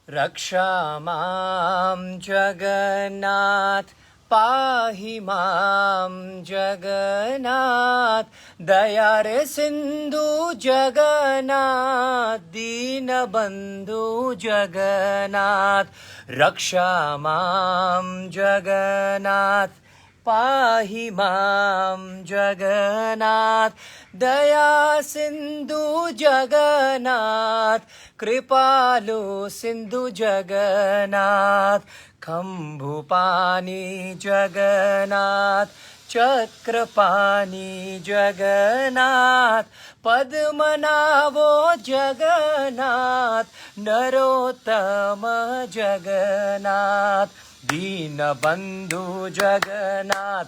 रक्षा मां जगन्नाथ पाहि मां जगन्नाथ दया रे सिंधु जगन्नाथ दीनबंधु जगन्नाथ रक्षा मां जगन्नाथ पाहि मां जगन्नाथ दया सिंधु जगन्नाथ कृपालु सिंधु जगन्नाथ खंभुपानी जगन्नाथ चक्रपानी जगन्नाथ पद्मनाभो जगन्नाथ नरोत्तम जगन्नाथ दीनबंधु जगन्नाथ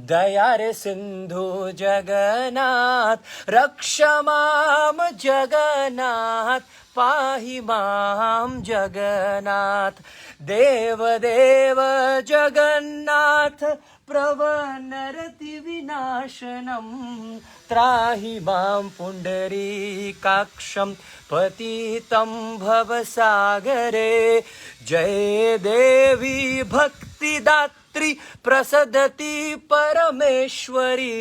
दया रे सिंधु जगन्नाथ रक्षा मां जगन्नाथ पाहि मां जगन्नाथ देव देव जगन्नाथ प्रवनरति विनाशनम त्राहि मां पुंडरीकाक्षं पतितं भवसागरे जय देवी भक्तिदात्री प्रसदति परमेश्वरी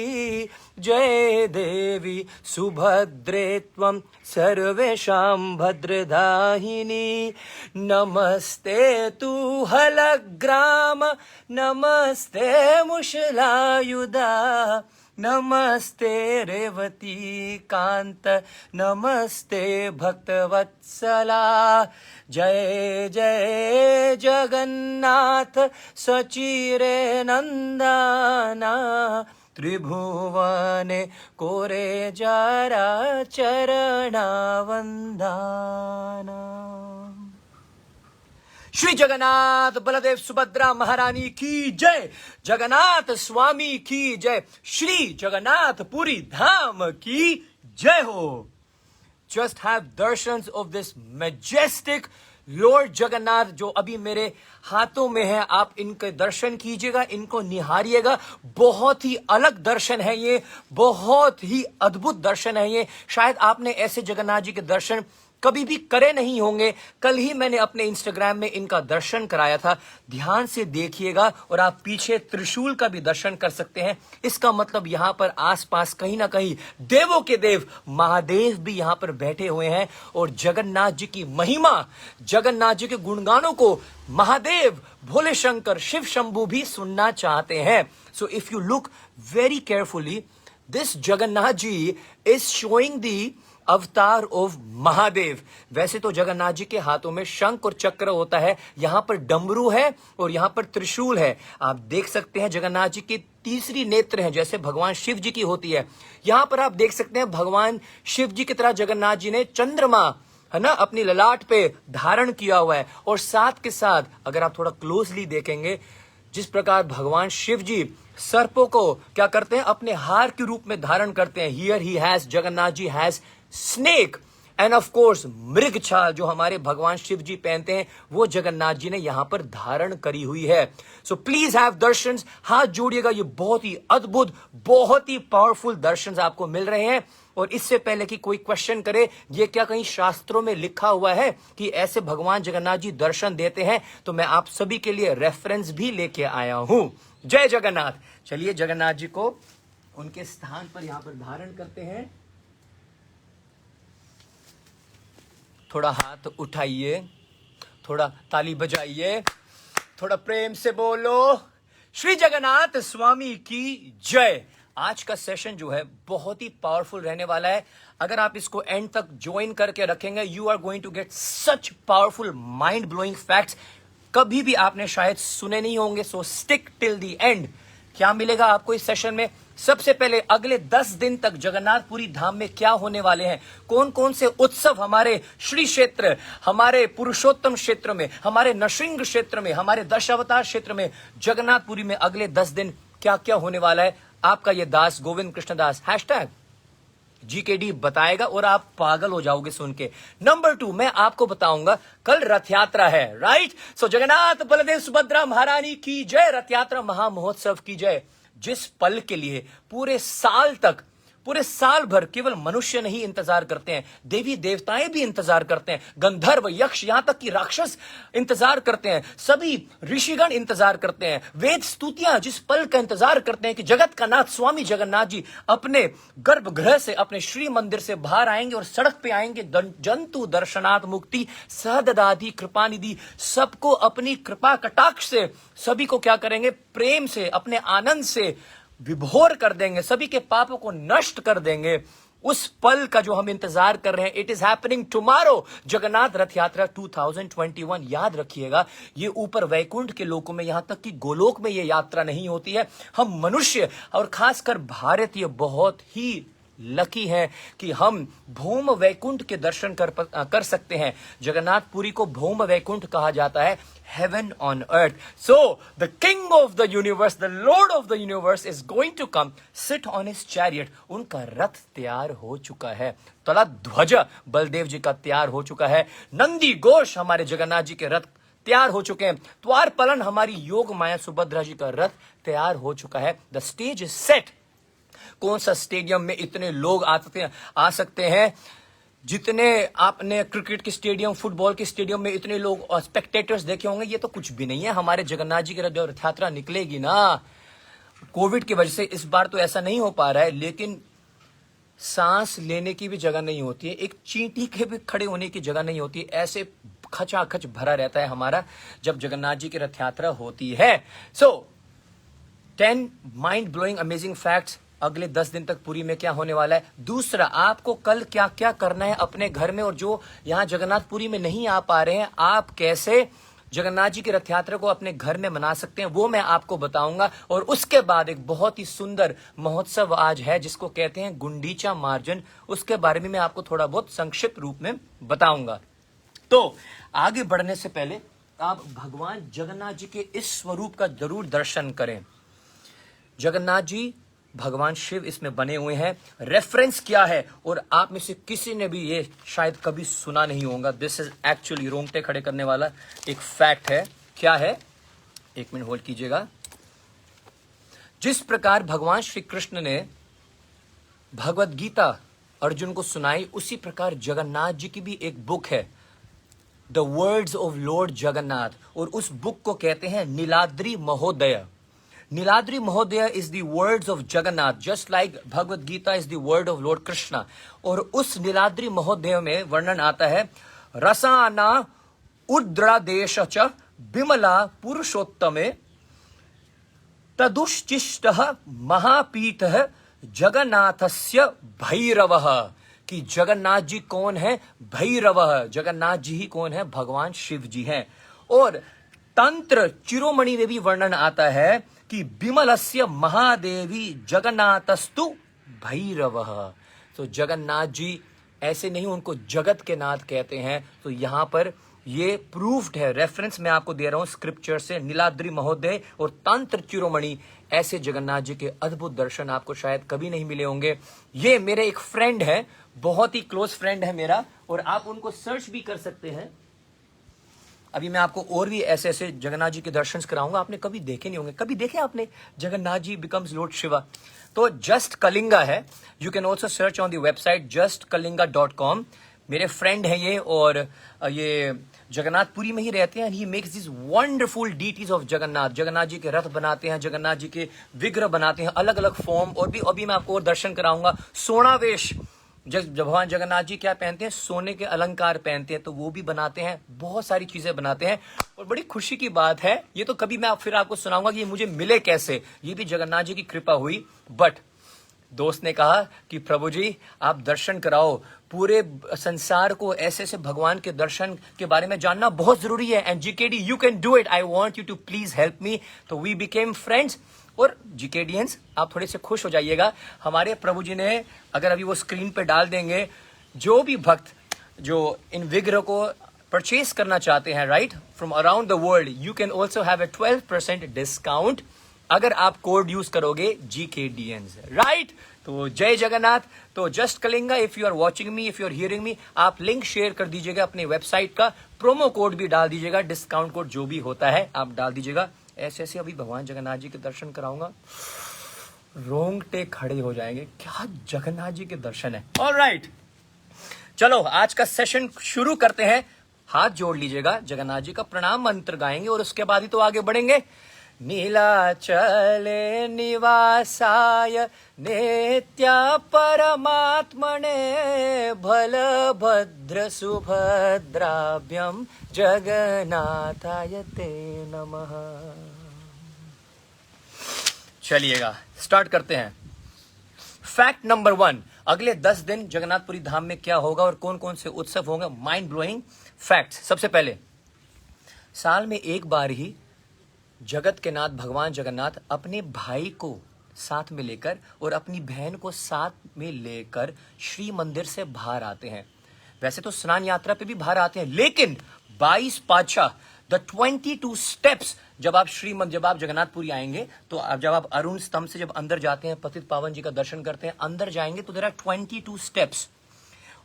जय देवी सुभद्रे त्वं सर्वेषां भद्रदाहिनी नमस्ते तु हलग्राम नमस्ते मुशलायुधा नमस्ते रेवती कांत नमस्ते भक्तवत्सला जय जय जगन्नाथ सचिरे नंदना त्रिभुवने कोरे जरा चरणा वंदना। श्री जगन्नाथ बलदेव सुभद्रा महारानी की जय, जगन्नाथ स्वामी की जय, श्री जगन्नाथ पुरी धाम की जय हो। Just have दर्शंस of this majestic Lord Jagannath जो अभी मेरे हाथों में है। आप इनके दर्शन कीजिएगा, इनको निहारिएगा। बहुत ही अलग दर्शन है ये, बहुत ही अद्भुत दर्शन है ये। शायद आपने ऐसे जगन्नाथ जी के दर्शन कभी भी करे नहीं होंगे। कल ही मैंने अपने इंस्टाग्राम में इनका दर्शन कराया था, ध्यान से देखिएगा। और आप पीछे त्रिशूल का भी दर्शन कर सकते हैं। इसका मतलब यहाँ पर आसपास कहीं ना कहीं देवों के देव महादेव भी यहाँ पर बैठे हुए हैं। और जगन्नाथ जी की महिमा, जगन्नाथ जी के गुणगानों को महादेव, भोले शंकर, शिव शंभू भी सुनना चाहते हैं। So if you look very carefully, this Jagannath ji is showing the avatar of Mahadev. वैसे तो जगन्नाथ जी के हाथों में शंख और चक्र होता है, यहां पर डमरू है और यहां पर त्रिशूल है। आप देख सकते हैं जगन्नाथ जी की तीसरी नेत्र है, जैसे भगवान शिव जी की होती है। यहां पर आप देख सकते हैं भगवान शिव जी की तरह जगन्नाथ जी ने चंद्रमा है ना अपनी ललाट पे धारण किया हुआ है। और साथ के साथ अगर आप थोड़ा क्लोजली देखेंगे, जिस प्रकार भगवान शिव जी सर्पों को क्या करते हैं, अपने हार के रूप में धारण करते हैं। Here he has, Jagannath ji has snake and of course मृग छाल जो हमारे भगवान शिव जी पहनते हैं, वो जगन्नाथ जी ने यहां पर धारण करी हुई है। सो प्लीज हैव दर्शंस, हाथ जोड़िएगा। ये बहुत ही अद्भुत, बहुत ही पावरफुल दर्शंस आपको मिल रहे हैं। और इससे पहले कि कोई क्वेश्चन करे ये क्या कहीं शास्त्रों में लिखा हुआ है कि ऐसे भगवान जगन्नाथ जी दर्शन देते हैं, तो मैं आप सभी के लिए रेफरेंस भी लेके आया हूं। जय जगन्नाथ। चलिए जगन्नाथ जी को उनके स्थान पर यहां पर धारण करते हैं। थोड़ा हाथ उठाइए, थोड़ा ताली बजाइए, थोड़ा प्रेम से बोलो श्री जगन्नाथ स्वामी की जय। आज का सेशन जो है बहुत ही पावरफुल रहने वाला है। अगर आप इसको एंड तक ज्वाइन करके रखेंगे, you are going to get such powerful mind blowing facts, कभी भी आपने शायद सुने नहीं होंगे। So stick till the end. क्या मिलेगा आपको इस सेशन में? सबसे पहले अगले 10 दिन तक जगन्नाथपुरी धाम में क्या होने वाले हैं, कौन कौन से उत्सव हमारे श्री क्षेत्र, हमारे पुरुषोत्तम क्षेत्र में, हमारे नृसिंह क्षेत्र में, हमारे दशावतार क्षेत्र में, जगन्नाथपुरी में अगले 10 दिन क्या क्या होने वाला है, आपका ये दास गोविंद कृष्ण दास #GKD बताएगा और आप पागल हो जाओगे सुन के। नंबर 2, मैं आपको बताऊंगा कल रथ यात्रा है, राइट। सो जगन्नाथ बलदेव सुभद्रा महारानी की जय, रथ यात्रा महामहोत्सव की जय। जिस पल के लिए पूरे साल तक पूरे साल भर केवल मनुष्य नहीं इंतजार करते हैं, देवी देवताएं भी इंतजार करते हैं, गंधर्व यक्ष यहां तक कि राक्षस इंतजार करते हैं, सभी ऋषिगण इंतजार करते हैं, वेद स्तुतियां जिस पल का इंतजार करते हैं कि जगत का नाथ स्वामी जगन्नाथ जी अपने गर्भगृह से, अपने श्री मंदिर से बाहर आएंगे और सड़क पे आएंगे। जंतु दर्शनात् मुक्ति सहददाधि कृपानिधि, सबको अपनी कृपा कटाक्ष से सभी को क्या करेंगे, प्रेम से, अपने आनंद से विभोर कर देंगे, सभी के पापों को नष्ट कर देंगे। उस पल का जो हम इंतजार कर रहे हैं, it is happening tomorrow. Jagannath रथ यात्रा 2021, याद रखिएगा, ये ऊपर वैकुंठ के लोकों में, यहां तक कि गोलोक में ये यात्रा नहीं होती है। हम मनुष्य और खासकर भारतीय बहुत ही लकी है कि हम भौम वैकुंठ के दर्शन कर सकते हैं। जगन्नाथपुरी को भौम वैकुंठ कहा जाता है, heaven on earth. So the king of the universe, the lord of the universe is going to come, sit on his chariot. उनका रथ तैयार हो चुका है, तला ध्वज बलदेव जी का तैयार हो चुका है, नंदी घोष हमारे जगन्नाथ जी के रथ तैयार हो चुके हैं, द्वार पलन हमारी योग माया सुभद्रा जी का रथ तैयार हो चुका है। The stage is set. कौन सा स्टेडियम में इतने लोग आ सकते हैं, जितने आपने क्रिकेट के स्टेडियम, फुटबॉल के स्टेडियम में इतने लोग स्पेक्टेटर्स देखे होंगे, ये तो कुछ भी नहीं है। हमारे जगन्नाथ जी की जो रथ यात्रा निकलेगी ना, कोविड की वजह से इस बार तो ऐसा नहीं हो पा रहा है, लेकिन सांस लेने की भी जगह नहीं होती है, एक चींटी के भी खड़े होने की जगह नहीं होती है, ऐसे खचाखच भरा रहता है हमारा जब जगन्नाथ जी की रथ यात्रा होती है। सो 10 माइंड ब्लोइंग अमेजिंग फैक्ट्स अगले 10 दिन तक पुरी में क्या होने वाला है। दूसरा, आपको कल क्या क्या करना है अपने घर में, और जो यहां जगन्नाथपुरी में नहीं आ पा रहे हैं, आप कैसे जगन्नाथ जी की रथ यात्रा को अपने घर में मना सकते हैं, वो मैं आपको बताऊंगा। और उसके बाद एक बहुत ही सुंदर महोत्सव आज है जिसको कहते हैं गुंडीचा मार्जन, उसके बारे में मैं आपको थोड़ा बहुत संक्षिप्त रूप में बताऊंगा। तो आगे बढ़ने से पहले आप भगवान जगन्नाथ जी के इस स्वरूप का जरूर दर्शन करें। जगन्नाथ जी भगवान शिव इसमें बने हुए हैं। रेफरेंस क्या है, और आप में से किसी ने भी ये शायद कभी सुना नहीं होगा, दिस इज एक्चुअली रोंगटे खड़े करने वाला एक फैक्ट है। क्या है, एक मिनट होल्ड कीजिएगा। जिस प्रकार भगवान श्री कृष्ण ने भगवत गीता अर्जुन को सुनाई, उसी प्रकार जगन्नाथ जी की भी एक बुक है, the words of Lord Jagannath, और उस बुक को कहते हैं नीलाद्री महोदय। नीलाद्री महोदय is the words of Jagannath, just like Bhagavad Gita is the word of lord Krishna. और उस नीलाद्री महोदय में वर्णन आता है, रसाना उद्रादेश च विमला पुरुषोत्तमे तदुश्चिष्ट महापीठ जगन्नाथस्य भैरवः। कि जगन्नाथ जी कौन है, भैरव। जगन्नाथ जी ही कौन है, भगवान शिव जी हैं। और तंत्र चिरोमणि में भी वर्णन आता है कि विमलस्य महादेवी जगन्नाथस्तु भैरवः। तो जगन्नाथ जी ऐसे नहीं, उनको जगत के नाथ कहते हैं। तो यहां पर ये प्रूफ्ड है, रेफरेंस मैं आपको दे रहा हूं स्क्रिप्चर से। नीलाद्री महोदय और तंत्र चिरोमणि, ऐसे जगन्नाथ जी के अद्भुत दर्शन आपको शायद कभी नहीं मिले होंगे। ये मेरे एक फ्रेंड है, बहुत ही क्लोज फ्रेंड है मेरा, और आप उनको सर्च भी कर सकते हैं। अभी मैं आपको और भी ऐसे ऐसे जगन्नाथ जी के दर्शन कराऊंगा, आपने कभी देखे नहीं होंगे। कभी देखे आपने जगन्नाथ जी बिकम्स लॉर्ड शिवा? तो जस्ट कलिंगा है, you can also search on the website justkalinga.com। मेरे फ्रेंड है ये, और ये जगन्नाथपुरी में ही रहते हैं। He makes this wonderful deities of Jagannath. Jagannath ji के रथ बनाते हैं, जगन्नाथ जी के विग्रह बनाते हैं, अलग अलग फॉर्म। और भी अभी मैं आपको और दर्शन कराऊंगा। सोनावेश, जब भगवान जगन्नाथ जी क्या पहनते हैं, सोने के अलंकार पहनते हैं, तो वो भी बनाते हैं, बहुत सारी चीजें बनाते हैं। और बड़ी खुशी की बात है, ये तो कभी मैं फिर आपको सुनाऊंगा कि ये मुझे मिले कैसे, ये भी जगन्नाथ जी की कृपा हुई। बट दोस्त ने कहा कि प्रभु जी आप दर्शन कराओ, पूरे संसार को ऐसे ऐसे भगवान के दर्शन के बारे में जानना बहुत जरूरी है। And GKD you can do it, I want you to please help me. तो वी बिकेम फ्रेंड्स। और जीकेडियंस आप थोड़े से खुश हो जाइएगा, हमारे प्रभु जी ने, अगर अभी वो स्क्रीन पे डाल देंगे, जो भी भक्त जो इन विग्रह को परचेज करना चाहते हैं, right, from around the world, you can also have a 12% discount अगर आप कोड यूज करोगे जीकेडियंस, राइट। तो जय जगन्नाथ। तो just Kalinga, if you are watching me, if you are hearing me, आप लिंक शेयर कर दीजिएगा अपने वेबसाइट का, प्रोमो कोड भी डाल दीजिएगा, डिस्काउंट कोड जो भी होता है आप डाल दीजिएगा। ऐसे ऐसे अभी भगवान जगन्नाथ जी के दर्शन कराऊंगा। रोंगटे खड़े हो जाएंगे, क्या जगन्नाथ जी के दर्शन है। ऑलराइट, चलो आज का सेशन शुरू करते हैं। हाथ जोड़ लीजिएगा, जगन्नाथ जी का प्रणाम मंत्र गाएंगे और उसके बाद ही तो आगे बढ़ेंगे। नीलाचले निवासाय नित्या परमात्मने बलभद्र सुभद्राभ्यम जगन्नाथाय ते नमः। चलिएगा स्टार्ट करते हैं। फैक्ट नंबर 1, अगले 10 दिन जगन्नाथपुरी धाम में क्या होगा और कौन कौन से उत्सव होंगे। Mind blowing facts. सबसे पहले, साल में एक बार ही जगत के नाथ भगवान जगन्नाथ अपने भाई को साथ में लेकर और अपनी बहन को साथ में लेकर श्री मंदिर से बाहर आते हैं। वैसे तो स्नान यात्रा पे भी बाहर आते हैं, लेकिन 22 पातशाह, द 22 स्टेप्स, जब आप जब आप जगन्नाथपुरी आएंगे तो जब आप अरुण स्तंभ से जब अंदर जाते हैं, पतित पावन जी का दर्शन करते हैं, अंदर जाएंगे तो देयर आर 22 स्टेप्स।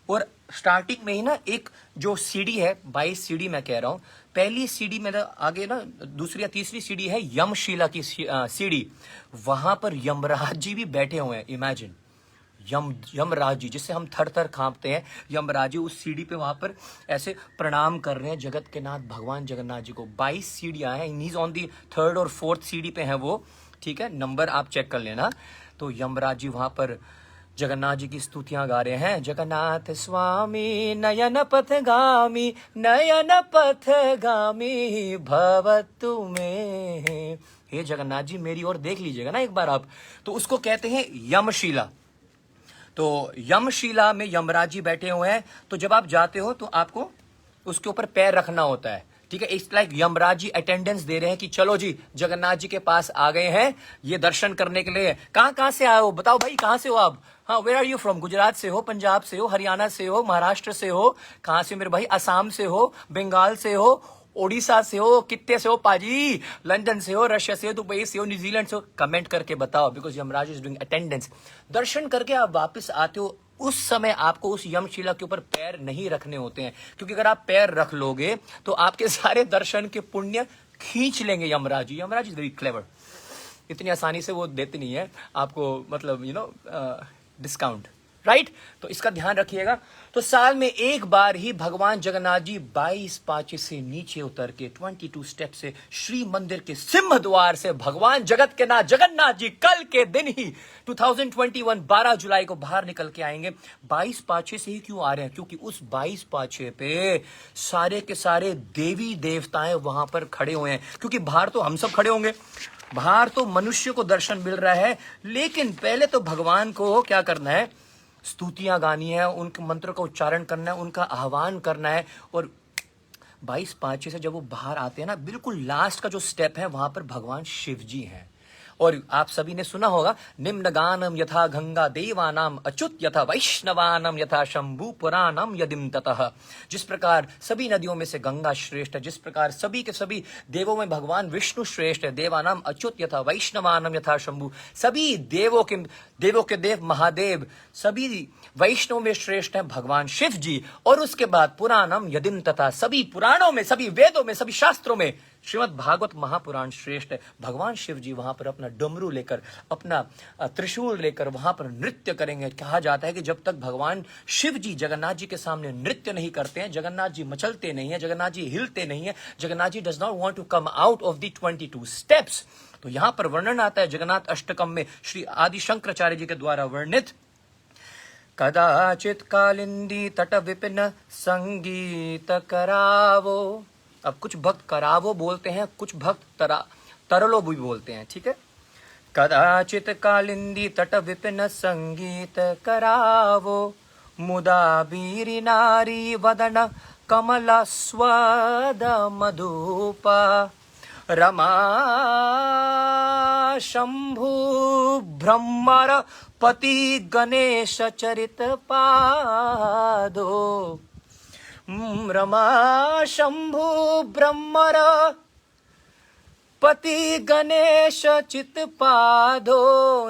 और स्टार्टिंग में ही ना एक जो सीढ़ी है, 22 सीढ़ी मैं कह रहा हूं, पहली सीढ़ी में आगे ना दूसरी या तीसरी सीढ़ी है यमशिला की सीढ़ी। वहां पर यमराज जी भी बैठे हुए हैं। इमेजिन, यमराज जी, जिससे हम थर थर कांपते हैं, यमराज जी उस सीढ़ी पे वहां पर ऐसे प्रणाम कर रहे हैं जगत के नाथ भगवान जगन्नाथ जी को। 22 सीढ़ियां हैं, नीज ऑन दी 3rd और 4th सीढ़ी पे हैं वो, ठीक है, नंबर आप चेक कर लेना। तो यमराज जी वहां पर जगन्नाथ जी की स्तुतियां गा रहे हैं। जगन्नाथ स्वामी नयन पथगामी, नयन पथगामी भवतु में। हे जगन्नाथ जी मेरी ओर देख लीजिएगा ना एक बार आप। तो उसको कहते हैं यमशिला। तो यमशिला में यमराज जी बैठे हुए हैं। तो जब आप जाते हो तो आपको उसके ऊपर पैर रखना होता है, ठीक है। It's like Yamraj ji attendance दे रहे हैं कि चलो जी जगन्नाथ जी के पास आ गए हैं ये दर्शन करने के लिए। कहां से आए हो, बताओ भाई कहां से हो आप। हाँ, where are you from? Gujarat से हो, पंजाब से हो, हरियाणा से हो, महाराष्ट्र से हो, कहां से मेरे भाई? असम से हो, बंगाल से हो, ओडिशा से हो, कितने से हो पाजी? लंदन से हो, रशिया से हो, दुबई से हो, न्यूजीलैंड से हो? कमेंट करके बताओ, because Yamraj is doing attendance. दर्शन करके आप वापस आते हो, उस समय आपको उस यमशिला के ऊपर पैर नहीं रखने होते हैं, क्योंकि अगर आप पैर रख लोगे तो आपके सारे दर्शन के पुण्य खींच लेंगे Yamraj ji. Yamraj is very clever, इतनी आसानी से वो देते नहीं है आपको, मतलब डिस्काउंट, राइट। तो इसका ध्यान रखिएगा। तो साल में एक बार ही भगवान जगन्नाथ जी 22 पांचे से नीचे उतर के 22 स्टेप से श्री मंदिर के सिंह द्वार से भगवान जगत के नाथ जगन्नाथ जी कल के दिन ही 2021 12 जुलाई को बाहर निकल के आएंगे। 22 पांचे से ही क्यों आ रहे हैं? क्योंकि उस 22 पांचे पे सारे के सारे देवी देवताएं वहां पर खड़े हुए हैं। क्योंकि बाहर तो हम सब खड़े होंगे, बाहर तो मनुष्य को दर्शन मिल रहा है, लेकिन पहले तो भगवान को क्या करना है? स्तुतियां गानी है, उनके मंत्र का उच्चारण करना है, उनका आह्वान करना है। और 22 पांचे से जब वो बाहर आते हैं ना, बिल्कुल लास्ट का जो स्टेप है वहां पर भगवान शिव जी हैं। और आप सभी ने सुना होगा, निम्न गानम यथा गंगा देवानाम अच्युत यथा वैष्णवानम यथा शंभु पुराणम यदिम ततः। जिस प्रकार सभी नदियों में से गंगा श्रेष्ठ है, जिस प्रकार सभी के सभी देवों में भगवान विष्णु श्रेष्ठ है, देवानाम अच्युत यथा वैष्णवानम यथा शंभु, सभी देवों के देव महादेव, सभी वैष्णव में श्रेष्ठ है भगवान शिव जी। और उसके बाद पुराणम यदिम तथा, सभी पुराणों में, सभी वेदों में, सभी शास्त्रों में श्रीमद् भागवत महापुराण श्रेष्ठ है। भगवान शिव जी वहां पर अपना डमरू लेकर, अपना त्रिशूल लेकर वहां पर नृत्य करेंगे। कहा जाता है कि जब तक भगवान शिव जी जगन्नाथ जी के सामने नृत्य नहीं करते हैं, जगन्नाथ जी मचलते नहीं है, जगन्नाथ जी हिलते नहीं है, Jagannath ji does not want to come out of the 22 steps. तो यहां पर वर्णन आता है जगन्नाथ अष्टकम में श्री आदि शंकराचार्य जी के द्वारा वर्णित, कदाचित कालिंदी तट विपिन संगीत करावो। अब कुछ भक्त करावो बोलते हैं, कुछ भक्त तरलो भी बोलते हैं, ठीक है। कदाचित कालिंदी तट विपिन संगीत करावो, मुदा बीरी नारी वदन कमला स्वद मधुपा, रमा शंभु ब्रह्मर पति गणेश चरित पादो, रमा शंभु ब्रह्मर पति गणेश चित पादो,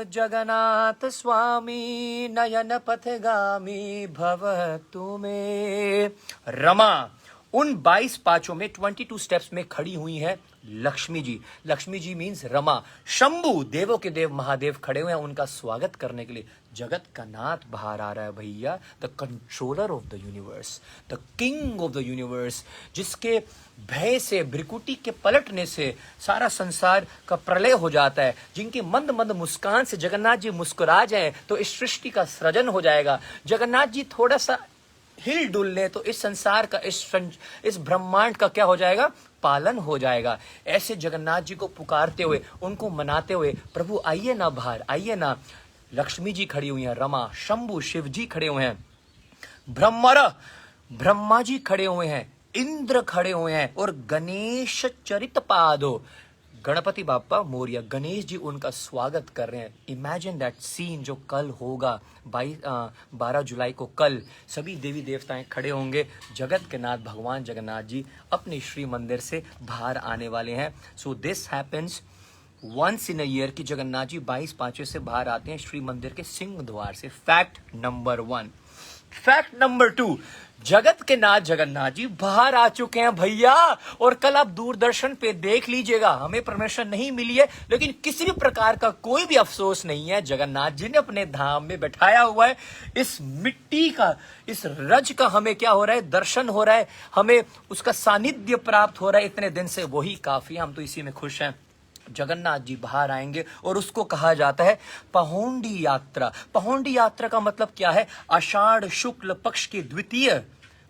जगन्नाथ स्वामी नयन पथगामी भवतु में। रमा उन 22 पांचों में 22 स्टेप्स में खड़ी हुई हैं लक्ष्मी जी। लक्ष्मी जी मीन्स रमा। शंभु देवों के देव महादेव खड़े हुए हैं उनका स्वागत करने के लिए। जगत का नाथ बाहर आ रहा है भैया, the controller of the universe, the king of the universe, जिसके भय से, भ्रिकुटी के पलटने से सारा संसार का प्रलय हो जाता है, जिनकी मंद मंद मुस्कान से जगन्नाथ जी मुस्कुरा जाए तो इस सृष्टि का सृजन हो जाएगा। जगन्नाथ जी थोड़ा सा हिल डुल ले तो इस संसार का, इस ब्रह्मांड का क्या हो जाएगा, पालन हो जाएगा। ऐसे जगन्नाथ जी को पुकारते हुए, उनको मनाते हुए, प्रभु आइए ना बाहर, आइए ना। लक्ष्मी जी खड़ी हुई हैं, रमा, शंभु शिव जी खड़े हुए हैं, ब्रह्मा जी खड़े हुए हैं, इंद्र खड़े हुए हैं और गणेश चरित पादो, गणपति बाप्पा मोरिया, गणेश जी उनका स्वागत कर रहे हैं। इमेजिन दैट सीन जो कल होगा, 12 जुलाई को कल सभी देवी देवताएं खड़े होंगे। जगत के नाथ भगवान जगन्नाथ जी अपने श्री मंदिर से बाहर आने वाले हैं। So this happens once in a year कि जगन्नाथ जी 22 पांचवे से बाहर आते हैं श्री मंदिर के सिंह द्वार से। Fact number 1। फैक्ट नंबर 2, जगत के नाथ जगन्नाथ जी बाहर आ चुके हैं भैया। और कल आप दूरदर्शन पे देख लीजिएगा, हमें परमिशन नहीं मिली है लेकिन किसी भी प्रकार का कोई भी अफसोस नहीं है। जगन्नाथ जी ने अपने धाम में बैठाया हुआ है। इस मिट्टी का, इस रज का हमें क्या हो रहा है, दर्शन हो रहा है, हमें उसका सानिध्य प्राप्त हो रहा है। इतने दिन से वही काफी, हम तो इसी में खुश हैं। जगन्नाथ जी बाहर आएंगे और उसको कहा जाता है पहोंडी यात्रा। पहोंडी यात्रा का मतलब क्या है, आषाढ़ शुक्ल पक्ष की द्वितीय।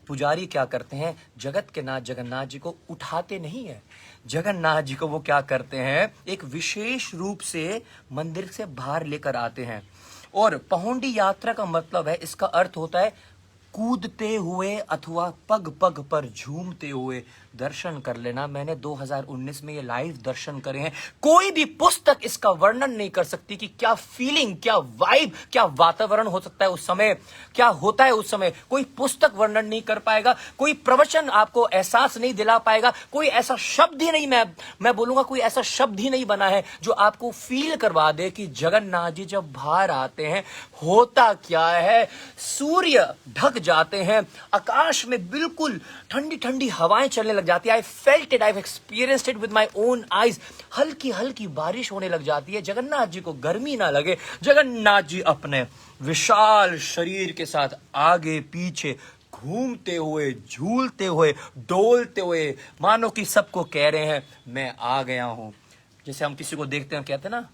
पुजारी क्या करते हैं, जगत के नाथ जगन्नाथ जी को उठाते नहीं है, जगन्नाथ जी को वो क्या करते हैं, एक विशेष रूप से मंदिर से बाहर लेकर आते हैं। और पहोंडी यात्रा का मतलब है, इसका अर्थ होता है कूदते हुए अथवा पग पग पर झूमते हुए दर्शन कर लेना। मैंने 2019 में ये लाइव दर्शन करे हैं। कोई भी पुस्तक इसका वर्णन नहीं कर सकती कि क्या फीलिंग, क्या वाइब, क्या वातावरण हो सकता है उस समय, क्या होता है उस समय। कोई पुस्तक वर्णन नहीं कर पाएगा, कोई प्रवचन आपको एहसास नहीं दिला पाएगा, कोई ऐसा शब्द ही नहीं, मैं बोलूंगा कोई ऐसा शब्द ही नहीं बना है जो आपको फील करवा दे कि जगन्नाथ जी जब बाहर आते हैं होता क्या है। सूर्य ढक जाते हैं, आकाश में बिल्कुल ठंडी ठंडी हवाएं चलने लग जाती है। I felt it, I experienced it with my own eyes. हल्की हल्की बारिश होने लग जाती है। जगन्नाथ जी को गर्मी ना लगे, जगन्नाथ जी अपने विशाल शरीर के साथ आगे पीछे घूमते हुए, झूलते हुए, डोलते हुए, मानो कि सबको कह रहे हैं मैं आ गया हूं। जैसे हम किसी को देखते हैं, कहते हैं ना,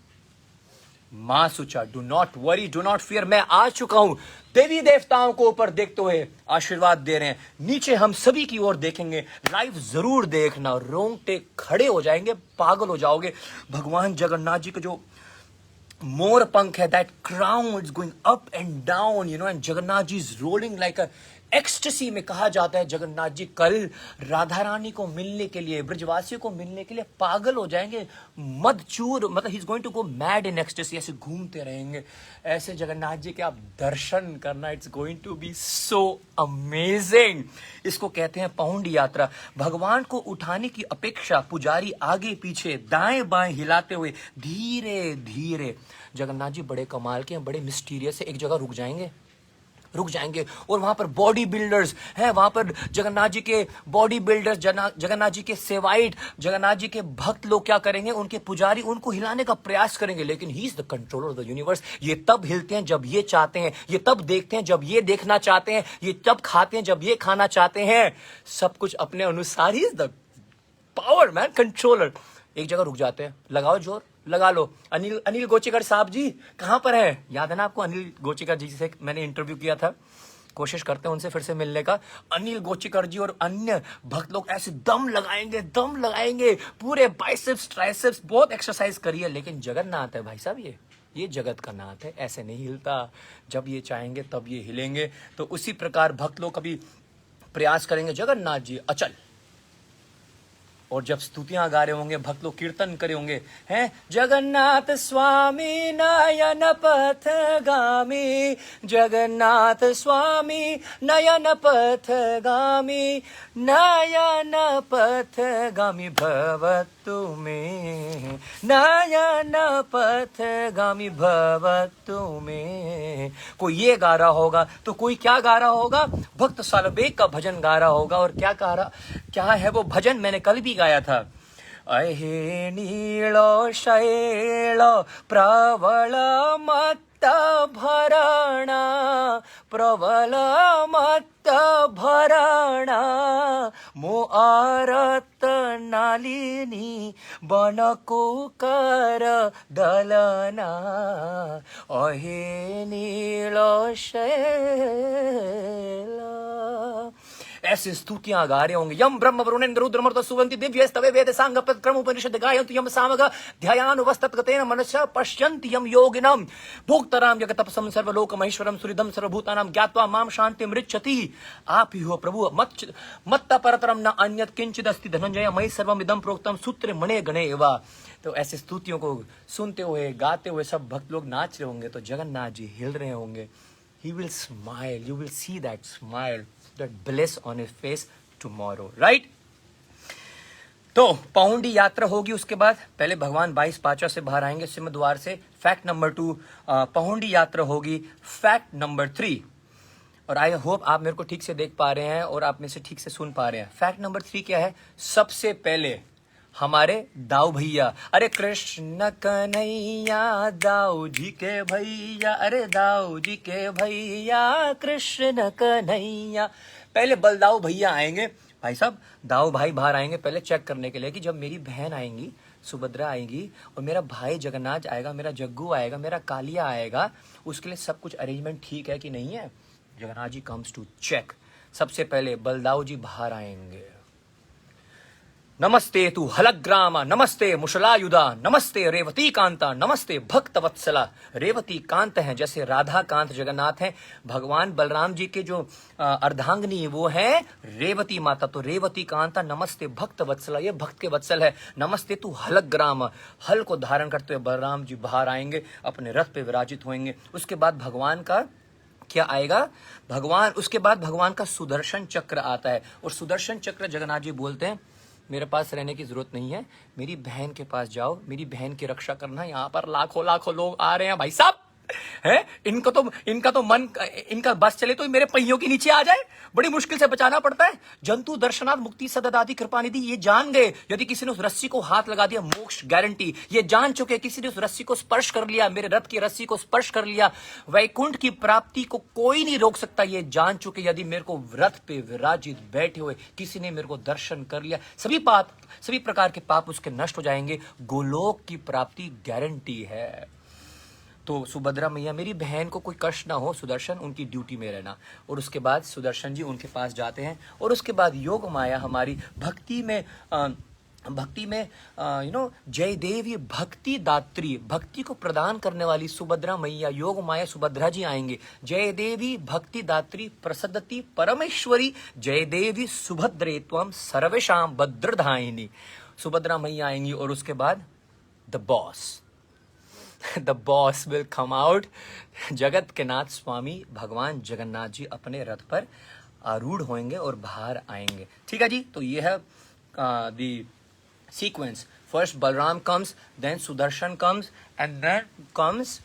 मां सुचा, do not worry, do not fear, मैं आ चुका हूं। देवी देवताओं को ऊपर देखते हुए आशीर्वाद दे रहे हैं, नीचे हम सभी की ओर देखेंगे। लाइव जरूर देखना, रोंगटे खड़े हो जाएंगे, पागल हो जाओगे। भगवान जगन्नाथ जी का जो मोर पंख है, that crown is going up and down, and Jagannath ji is rolling like a ecstasy में। कहा जाता है जगन्नाथ जी कल राधा रानी को मिलने के लिए, ब्रजवासियों को मिलने के लिए पागल हो जाएंगे, मदचूर, मतलब he is going to go mad in ecstasy, ऐसे घूमते रहेंगे। ऐसे जगन्नाथ जी के आप दर्शन करना, it's going to be so amazing. इसको कहते हैं पहुंडी यात्रा। भगवान को उठाने की अपेक्षा पुजारी आगे पीछे दाएं बाएं हिलाते हुए धीरे धीरे, जगन्नाथ जी बड़े कमाल के हैं, बड़े मिस्टीरियस है। एक जगह रुक जाएंगे और वहां पर बॉडी बिल्डर्स हैं, वहां पर जगन्नाथ जी के बॉडी बिल्डर्स, जगन्नाथ जी के सेवाइट, जगन्नाथ जी के भक्त लोग क्या करेंगे, उनके पुजारी उनको हिलाने का प्रयास करेंगे। लेकिन he is the controller of the universe. ये तब हिलते हैं जब ये चाहते हैं, ये तब देखते हैं जब ये देखना चाहते हैं, ये तब खाते हैं जब ये खाना चाहते हैं। सब कुछ अपने अनुसार he is the power man, controller. एक जगह रुक जाते हैं, लगाओ जोर, लगा लो। अनिल गोचीकर साहब जी कहां पर हैं, याद है ना आपको, अनिल गोचीकर जी से मैंने इंटरव्यू किया था। कोशिश करते हैं उनसे फिर से मिलने का। अनिल गोचीकर जी और अन्य भक्त लोग ऐसे दम लगाएंगे, पूरे बाइसेप्स ट्राइसेप्स, बहुत एक्सरसाइज करिए। लेकिन जगन्नाथ है भाई साहब, ये जगत का नाथ है, ऐसे नहीं हिलता। जब ये चाहेंगे तब ये हिलेंगे। तो उसी प्रकार भक्त लोग कभी प्रयास करेंगे, जगन्नाथ जी अचल, और जब स्तुतियां गा रहे होंगे, भक्त लोग कीर्तन करे होंगे, हैं, जगन्नाथ स्वामी नयन पथगामी, जगन्नाथ स्वामी नयन पथगामी, नयन पथगामी भवतु मे, नयन पथगामी भवतु मे। कोई ये गा रहा होगा तो कोई क्या गा रहा होगा, भक्त सालबेग का भजन गा रहा होगा। और क्या है वो भजन, मैंने कल भी गाया था। अहे नीलो शैल प्रबल मत्त भरणा, प्रबल मत्त भरणा, मो आरत नालिनी बनको कर दलना, अहे नीलो शैल। ऐसे स्तुतियां गा रहे होंगे। यम ब्रह्म वरुणेन्द्र रुद्रमरुत सुवंति दिव्य स्तवे वेद सांग क्रम उपनिषद गायन्तु यम सामग ध्यायानुवस्तत्गतेन मनसा पश्यन्ति यम योगिनम भोक्तराम जगतपसम सर्वलोक महेश्वरम सुहृदम सर्वभूतानां ज्ञात्वा माम शांति मृच्छति। आप ही हो प्रभु, मत्त परतरम न अन्यत् किंचिदस्ति धनंजय मयि सर्वमिदं प्रोक्तम सूत्रे मणे गणे एवा। तो ऐसे स्तुतियों को सुनते हुए गाते हुए सब भक्त लोग नाच रहे होंगे, तो जगन्नाथ जी हिल रहे होंगे। He will smile, you will see that smile, that bliss on his face tomorrow, right? तो पौंडी यात्रा होगी, उसके बाद पहले भगवान 22 पाचा से बाहर आएंगे सिंह द्वार से। फैक्ट नंबर 2, पौंडी यात्रा होगी। फैक्ट नंबर 3, और आई होप आप मेरे को ठीक से देख पा रहे हैं और आप में से ठीक से सुन पा रहे हैं। फैक्ट नंबर 3 क्या है, सबसे पहले हमारे दाऊ भैया, अरे कृष्ण कन्हैया दाऊ जी के भैया, अरे दाऊ जी के भैया कृष्ण कन्हैया। पहले बलदाऊ भैया आएंगे, भाई साहब दाऊ भाई बाहर आएंगे पहले चेक करने के लिए कि जब मेरी बहन आएंगी सुभद्रा आएगी और मेरा भाई जगन्नाथ आएगा, मेरा जग्गू आएगा, मेरा कालिया आएगा, उसके लिए सब कुछ अरेंजमेंट ठीक है कि नहीं है। जगन्नाथ जी कम्स टू चेक। सबसे पहले बलदाऊ जी बाहर आएंगे। नमस्ते तू हलग्रामा, नमस्ते मुशलायुधा, नमस्ते रेवती कांता, नमस्ते भक्त वत्सला। रेवती कांत हैं जैसे राधा कांत जगन्नाथ हैं। भगवान बलराम जी के जो अर्धांगिनी वो है रेवती माता, तो रेवती कांता नमस्ते भक्त वत्सला, ये भक्त के वत्सल है। नमस्ते तू हलग्रामा, हल को धारण करते हुए बलराम जी बाहर आएंगे, अपने रथ पे विराजित होंगे। उसके बाद भगवान का क्या आएगा, उसके बाद भगवान का सुदर्शन चक्र आता है। और सुदर्शन चक्र जगन्नाथ जी बोलते हैं मेरे पास रहने की जरूरत नहीं है, मेरी बहन के पास जाओ, मेरी बहन की रक्षा करना। यहाँ पर लाखों लाखों लोग आ रहे हैं भाई साहब, है इनका तो मन, इनका बस चले तो मेरे पहियों के नीचे आ जाए, बड़ी मुश्किल से बचाना पड़ता है। जंतु दर्शनाथ मुक्ति सददाति कृपा निधि, ये जान गए यदि किसी ने उस रस्सी को हाथ लगा दिया मोक्ष गारंटी। ये जान चुके किसी ने उस रस्सी को स्पर्श कर लिया, मेरे रथ की रस्सी को स्पर्श कर लिया, वैकुंठ की प्राप्ति को कोई नहीं रोक सकता। ये जान चुके यदि मेरे को रथ पे विराजित बैठे हुए किसी ने मेरे को दर्शन कर लिया, सभी प्रकार के पाप उसके नष्ट हो जाएंगे, गोलोक की प्राप्ति गारंटी है। तो सुभद्रा मैया, मेरी बहन को कोई कष्ट ना हो, सुदर्शन उनकी ड्यूटी में रहना। और उसके बाद सुदर्शन जी उनके पास जाते हैं। और उसके बाद योग माया हमारी भक्ति में जय देवी भक्ति दात्री, भक्ति को प्रदान करने वाली सुभद्रा मैया योग माया सुभद्रा जी आएंगे। जय देवी भक्ति दात्री प्रसदति परमेश्वरी, जय देवी सुभद्रे त्वम सर्वेशाम भद्रधायिनी। सुभद्रा मैया आएंगी और उसके बाद the boss will come out. जगत के नाथ स्वामी भगवान जगन्नाथ जी अपने रथ पर आरूढ़ होंगे और बाहर आएंगे। ठीक है जी, तो ये है the sequence. First Balram comes, then Sudarshan comes, and then comes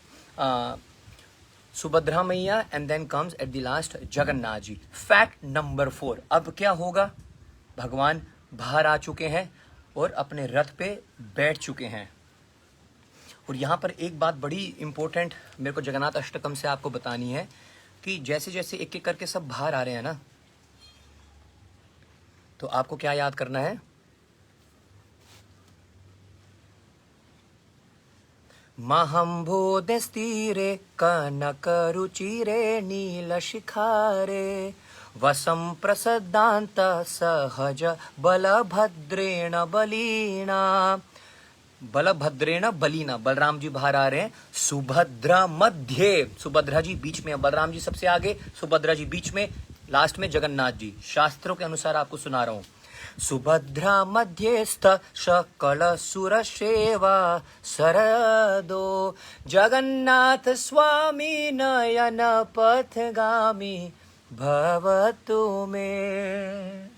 Subhadra Maiya, and then comes at the last Jagannath ji. Fact number 4, अब क्या होगा, भगवान बाहर आ चुके हैं और अपने रथ पे बैठ चुके हैं। और यहाँ पर एक बात बड़ी इंपॉर्टेंट मेरे को जगन्नाथ अष्टकम से आपको बतानी है कि जैसे जैसे एक एक करके सब बाहर आ रहे हैं ना, तो आपको क्या याद करना है, महम्भोदस्तीरे कनकरुचिरे नीलशिखारे वसं प्रसदान्त सहज बलभद्रेण बलीना। बलभद्रेण बलीना, बलराम जी बाहर आ रहे हैं। सुभद्रा मध्य, सुभद्रा जी बीच में, बलराम जी सबसे आगे, सुभद्रा जी बीच में, लास्ट में जगन्नाथ जी। शास्त्रों के अनुसार आपको सुना रहा हूं। सुभद्रा मध्यस्थ सकल सुर सेवा सरदो जगन्नाथ स्वामी नयन पथगामी भवतु मे।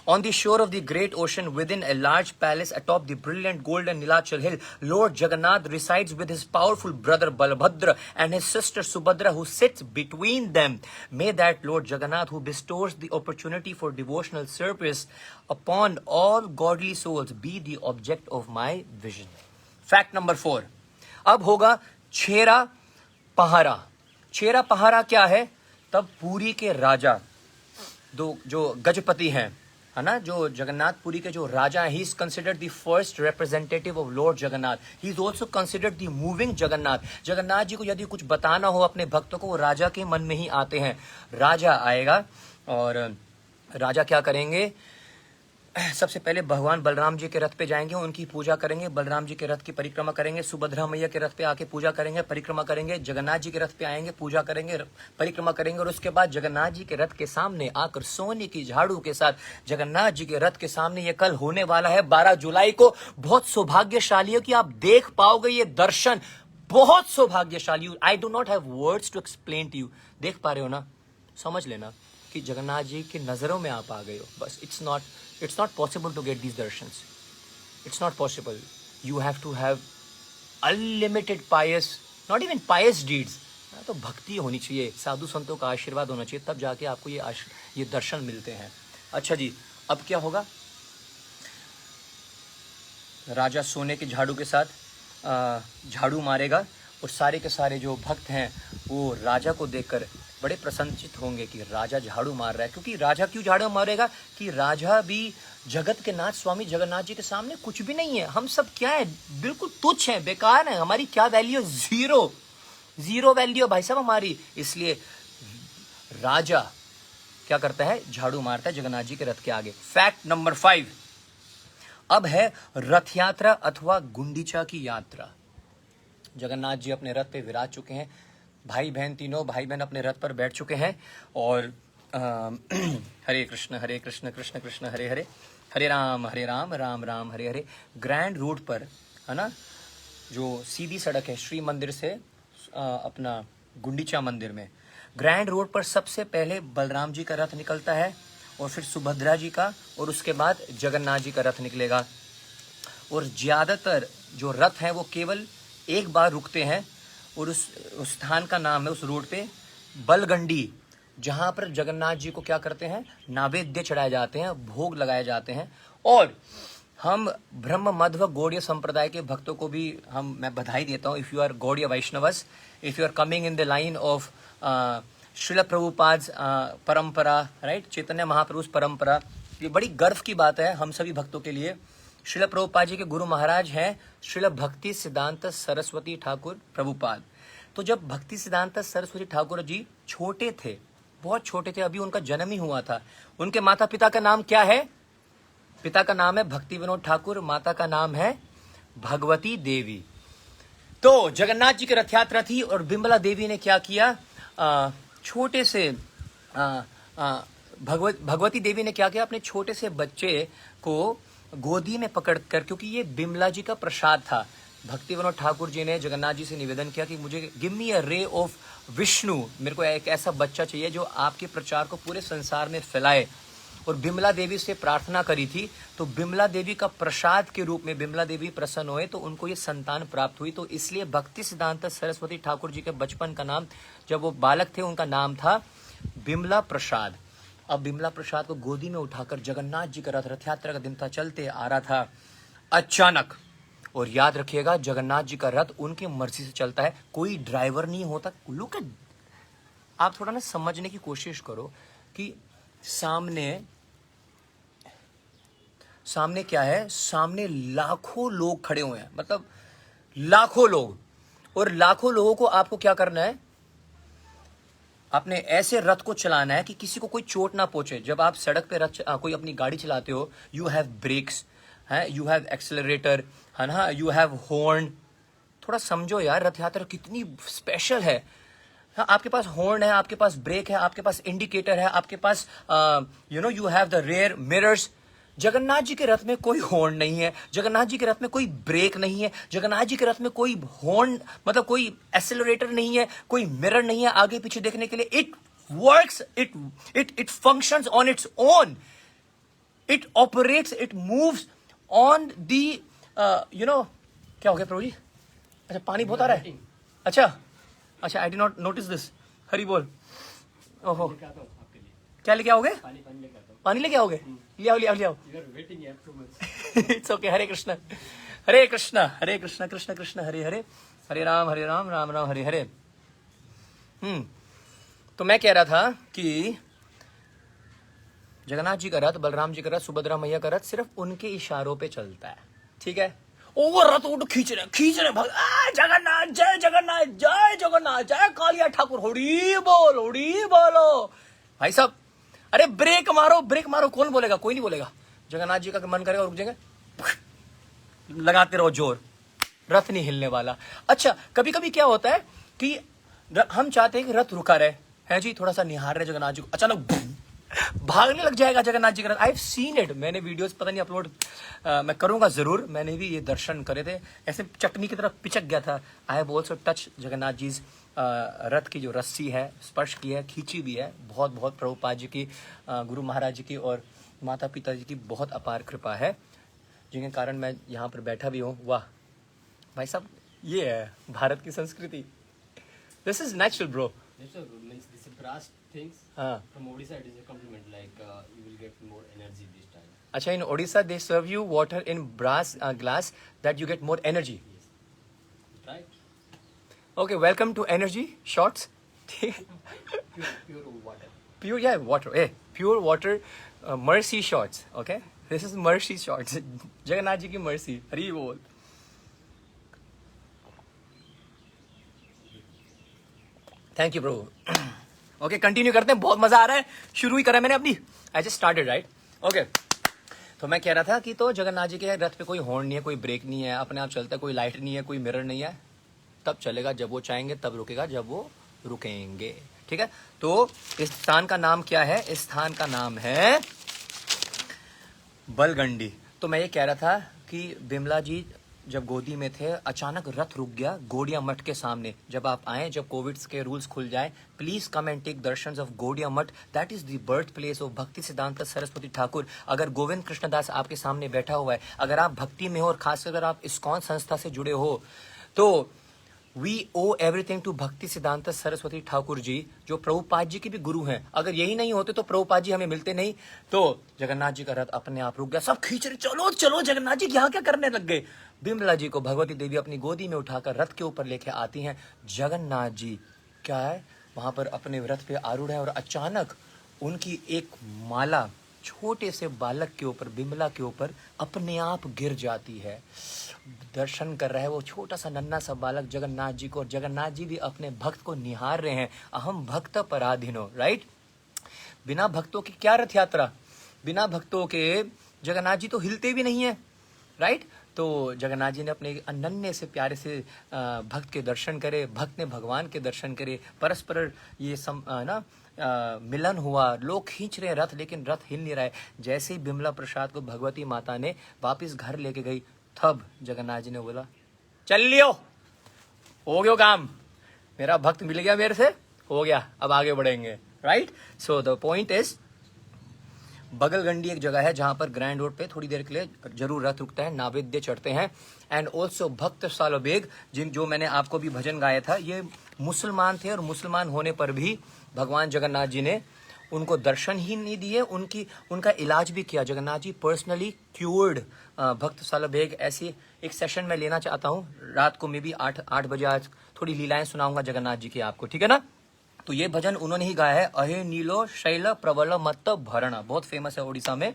On the shore of the great ocean, within a large palace atop the brilliant golden Nilachal hill, Lord Jagannath resides with his powerful brother Balabhadra and his sister Subhadra, who sits between them. May that Lord Jagannath, who bestows the opportunity for devotional service upon all godly souls, be the object of my vision. Fact number 4. अब होगा छेरा पहारा। छेरा पहारा क्या है? तब पुरी के राजा दो जो गजपति हैं, है ना, जो जगन्नाथपुरी के जो राजा हैं, he is considered the first representative of Lord Jagannath. He is also considered the moving Jagannath. Jagannath ji को यदि कुछ बताना हो अपने भक्तों को, वो राजा के मन में ही आते हैं। राजा आएगा और राजा क्या करेंगे? सबसे पहले भगवान बलराम जी के रथ पे जाएंगे, उनकी पूजा करेंगे, बलराम जी के रथ की परिक्रमा करेंगे, सुभद्रा मैया के रथ पे आके पूजा करेंगे, परिक्रमा करेंगे, जगन्नाथ जी के रथ पे आएंगे, पूजा करेंगे, परिक्रमा करेंगे, और उसके बाद जगन्नाथ जी के रथ के सामने आकर सोने की झाड़ू के साथ जगन्नाथ जी के रथ के सामने ये कल होने वाला है 12 जुलाई को। बहुत सौभाग्यशाली है कि आप देख पाओगे ये दर्शन, बहुत सौभाग्यशाली। I do not have words to explain to you. देख पा रहे हो ना? समझ लेना कि जगन्नाथ जी की नजरों में आप आ गए हो। बस it's not possible to get these darshans. It's not possible. You have to have unlimited pious, not even pious deeds. तो भक्ति होनी चाहिए, साधु संतों का आशीर्वाद होना चाहिए, तब जाके आपको ये दर्शन मिलते हैं। अच्छा जी, अब क्या होगा? राजा सोने के झाड़ू के साथ झाड़ू मारेगा और सारे के सारे जो भक्त हैं वो राजा को देखकर बड़े प्रसन्नचित होंगे कि राजा झाड़ू मार रहा है। क्योंकि राजा क्यों झाड़ू मारेगा? कि राजा भी जगत के नाथ स्वामी जगन्नाथ जी के सामने कुछ भी नहीं है। हम सब क्या है? बिल्कुल तुच्छ हैं, बेकार हैं। हमारी क्या वैल्यू? जीरो वैल्यू भाई साहब हमारी। इसलिए राजा क्या करता है? झाड़ू मारता है जगन्नाथ जी के रथ के आगे। Fact number 5। अब है रथ यात्रा अथवा गुंडीचा की यात्रा। जगन्नाथ जी अपने रथ पे विराज चुके हैं, भाई बहन तीनों भाई बहन अपने रथ पर बैठ चुके हैं और हरे कृष्ण कृष्ण कृष्ण हरे हरे, हरे राम राम राम हरे हरे। ग्रैंड रोड पर, है ना, जो सीधी सड़क है श्री मंदिर से अपना गुंडीचा मंदिर में, ग्रैंड रोड पर सबसे पहले बलराम जी का रथ निकलता है और फिर सुभद्रा जी का, और उसके बाद जगन्नाथ जी का रथ निकलेगा। और ज्यादातर जो रथ हैं वो केवल एक बार रुकते हैं और उस स्थान का नाम है, उस रोड पे, बलगंडी, जहां पर जगन्नाथ जी को क्या करते हैं? नैवेद्य चढ़ाए जाते हैं, भोग लगाए जाते हैं। और हम ब्रह्म मध्व गौड़ीय संप्रदाय के भक्तों को भी मैं बधाई देता हूँ। If you are Gaudiya Vaishnavas, if you are coming in the line of Srila Prabhupada परंपरा, राइट, चैतन्य महाप्रभु परंपरा, ये बड़ी गर्व की बात है हम सभी भक्तों के लिए। श्रील प्रभुपाद जी के गुरु महाराज हैं श्रील भक्ति सिद्धांत सरस्वती ठाकुर प्रभुपाद। तो जब भक्ति सिद्धांत सरस्वती ठाकुर जी छोटे थे, बहुत छोटे थे, अभी उनका जन्म ही हुआ था, उनके माता पिता का नाम क्या है? पिता का नाम है भक्ति विनोद ठाकुर, माता का नाम है भगवती देवी। तो जगन्नाथ जी की रथ यात्रा थी और बिमला देवी ने क्या किया? छोटे से भगवती देवी ने क्या किया? अपने छोटे से बच्चे को गोदी में पकड़कर, क्योंकि ये बिमला जी का प्रसाद था, भक्ति विनोद ठाकुर जी ने जगन्नाथ जी से निवेदन किया कि मुझे give me a ray of Vishnu, मेरे को एक ऐसा बच्चा चाहिए जो आपके प्रचार को पूरे संसार में फैलाए। और बिमला देवी से प्रार्थना करी थी, तो बिमला देवी का प्रसाद के रूप में बिमला देवी प्रसन्न हुए, तो उनको ये संतान प्राप्त हुई। तो इसलिए भक्ति सिद्धांत सरस्वती ठाकुर जी के बचपन का नाम, जब वो बालक थे, उनका नाम था बिमला प्रसाद। अब बिमला प्रसाद को गोदी में उठाकर जगन्नाथ जी का रथ यात्रा का दिन था, चलते आ रहा था, अचानक, और याद रखिएगा जगन्नाथ जी का रथ उनकी मर्जी से चलता है, कोई ड्राइवर नहीं होता। लुक एट, आप थोड़ा ना समझने की कोशिश करो कि सामने क्या है? सामने लाखों लोग खड़े हुए हैं, मतलब लाखों लोग, और लाखों लोगों को आपको क्या करना है? आपने ऐसे रथ को चलाना है कि किसी को कोई चोट ना पहुंचे। जब आप सड़क पे कोई अपनी गाड़ी चलाते हो, यू हैव ब्रेक्स, है, यू हैव एक्सेलरेटर, है ना, यू हैव हॉर्न। थोड़ा समझो यार, रथ यात्रा कितनी स्पेशल है। हाँ, आपके पास हॉर्न है, आपके पास ब्रेक है, आपके पास इंडिकेटर है, आपके पास you have the rare mirrors, Jagannath ji के रथ में कोई हॉर्न नहीं है, जगन्नाथ जी के रथ में कोई ब्रेक नहीं है, जगन्नाथ जी के रथ में कोई हॉर्न मतलब कोई एक्सेलरेटर नहीं है, कोई मिरर नहीं है आगे पीछे देखने के लिए. It works, it functions on its own. It operates, it moves on the you know. क्या हो गया प्रभु जी? अच्छा पानी बहुत आ रहा है. अच्छा अच्छा, I did not notice this. Hari बोल. ओहो, क्या लेके आओगे? पानी लेके आओगे? ले आओ ले आओ ले आओ. It's okay. हरे कृष्ण हरे कृष्ण हरे कृष्ण कृष्ण कृष्ण हरे हरे, हरे राम राम राम हरे हरे. तो मैं कह रहा था कि जगन्नाथ जी का रथ, बलराम जी का रथ, सुभद्रा मैया का रथ सिर्फ उनके इशारों पे चलता है. ठीक है. वो रथ उठ खींच रहे जगन्नाथ जय जगन्नाथ जय जगन्नाथ जय कालिया ठाकुर, होड़ी बोलो भाई साहब. अरे ब्रेक मारो. कौन बोलेगा? कोई नहीं बोलेगा. जगन्नाथ जी का मन करेगा रुक जाएंगे, लगाते रहो जोर, रथ नहीं हिलने वाला. अच्छा कभी कभी क्या होता है कि हम चाहते हैं कि रथ रुका रहे है जी, थोड़ा सा निहार रहे जगन्नाथ जी को, अचानक भागने लग जाएगा जगन्नाथ जी का रथ. I have seen it. मैंने वीडियोस पता नहीं अपलोड मैं करूंगा जरूर. मैंने भी ये दर्शन करे थे, ऐसे चटनी की तरफ पिचक गया था. I have also touch Jagannath ji रथ की जो रस्सी है, स्पर्श की है, खींची भी है. बहुत बहुत प्रभुपाद जी की, गुरु महाराज जी की और माता पिता जी की बहुत अपार कृपा है, जिनके कारण मैं यहाँ पर बैठा भी हूँ. वाह भाई साहब, ये है भारत की संस्कृति. This is natural bro. This brass things from Odisha, it is a compliment. Like you will get more energy this time. अच्छा, in Odisha they serve you water in brass glass that you get more energy. Yes. Right. Okay, welcome to energy shots. Pure water. Pure, yeah, water. Hey, pure water, mercy shots. Okay, this is mercy shots. Jagannath ji की mercy. Hari बोल. Thank you प्रभु. Okay continue करते हैं. बहुत मजा आ रहा है. शुरू ही करा मैंने अपनी. I just started right. Okay, तो मैं कह रहा था कि तो जगन्नाथ जी के रथ पे कोई हॉर्न नहीं है, कोई ब्रेक नहीं है, अपने आप चलता है, कोई लाइट नहीं है, कोई मिरर नहीं है. तब चलेगा जब वो चाहेंगे, तब रुकेगा जब वो रुकेंगे. ठीक है. तो इस स्थान का नाम क्या है? इस स्थान का नाम है बलगंडी. तो मैं ये कह रहा था कि बिमला जी जब गोदी में थे, अचानक रथ रुक गया गौड़िया मठ के सामने. जब आप आए, जब कोविड के रूल्स खुल जाए, please come and take darshans of Gaudiya Math. That is the birth place of Bhakti Siddhanta Saraswati Thakur. अगर गोविंद कृष्णदास आपके सामने बैठा हुआ है, अगर आप भक्ति में हो और खासकर अगर आप इस्कॉन संस्था से जुड़े हो, तो वी ओ एवरीथिंग टू भक्ति सिद्धांत सरस्वती ठाकुर जी, जो प्रभुपाद जी के भी गुरु हैं. अगर यही नहीं होते तो प्रभुपाद जी हमें मिलते नहीं. तो जगन्नाथ जी का रथ अपने आप रुक गया. सब खींच रहे, चलो चलो जगन्नाथ जी यहाँ क्या करने लग गए. बिमला जी को भगवती देवी अपनी गोदी में उठाकर रथ के ऊपर लेके आती हैं. जगन्नाथ जी क्या है वहां पर अपने रथ पे आरूढ़ है, और अचानक उनकी एक माला छोटे से बालक के ऊपर, बिमला के ऊपर अपने आप गिर जाती है. दर्शन कर रहा है वो छोटा सा नन्हा सा बालक जगन्नाथ जी को, और जगन्नाथ जी भी अपने भक्त को निहार रहे हैं. अहम भक्त पराधीनो. राइट. बिना भक्तों की क्या रथ यात्रा, बिना भक्तों के जगन्नाथ जी तो हिलते भी नहीं है. राइट. तो जगन्नाथ जी ने अपने अनन्य से प्यारे से भक्त के दर्शन करे, भक्त ने भगवान के दर्शन करे, परस्पर ये मिलन हुआ. लोग खींच रहे हैं रथ, लेकिन रथ हिल नहीं रहा है. जैसे ही बिमला प्रसाद को भगवती माता ने वापिस घर लेके गई, तब जगन्नाथ जी ने बोला चल लियो, हो गयो काम, मेरा भक्त मिल गया, मेरे से हो गया, अब आगे बढ़ेंगे. Right. So the point is, Bagalgandi एक जगह है जहां पर ग्रैंड रोड पे थोड़ी देर के लिए जरूर रथ रुकता है, नैवेद्य चढ़ते हैं. एंड ऑल्सो भक्त सालोबेग, जो मैंने आपको भी भजन गाया था, ये मुसलमान थे, और मुसलमान होने पर भी भगवान जगन्नाथ जी ने उनको दर्शन ही नहीं दिए, उनका इलाज भी किया. जगन्नाथ जी पर्सनली क्यूर्ड भक्त सालोबेग. ऐसी एक सेशन मैं लेना चाहता हूँ रात को, मे बी 8 बजे. आज थोड़ी लीलाएं सुनाऊंगा जगन्नाथ जी की आपको. ठीक है ना. तो ये भजन उन्होंने ही गाया है. अहे नीलो शैल प्रबल मत भरणा, बहुत फेमस है उड़ीसा में.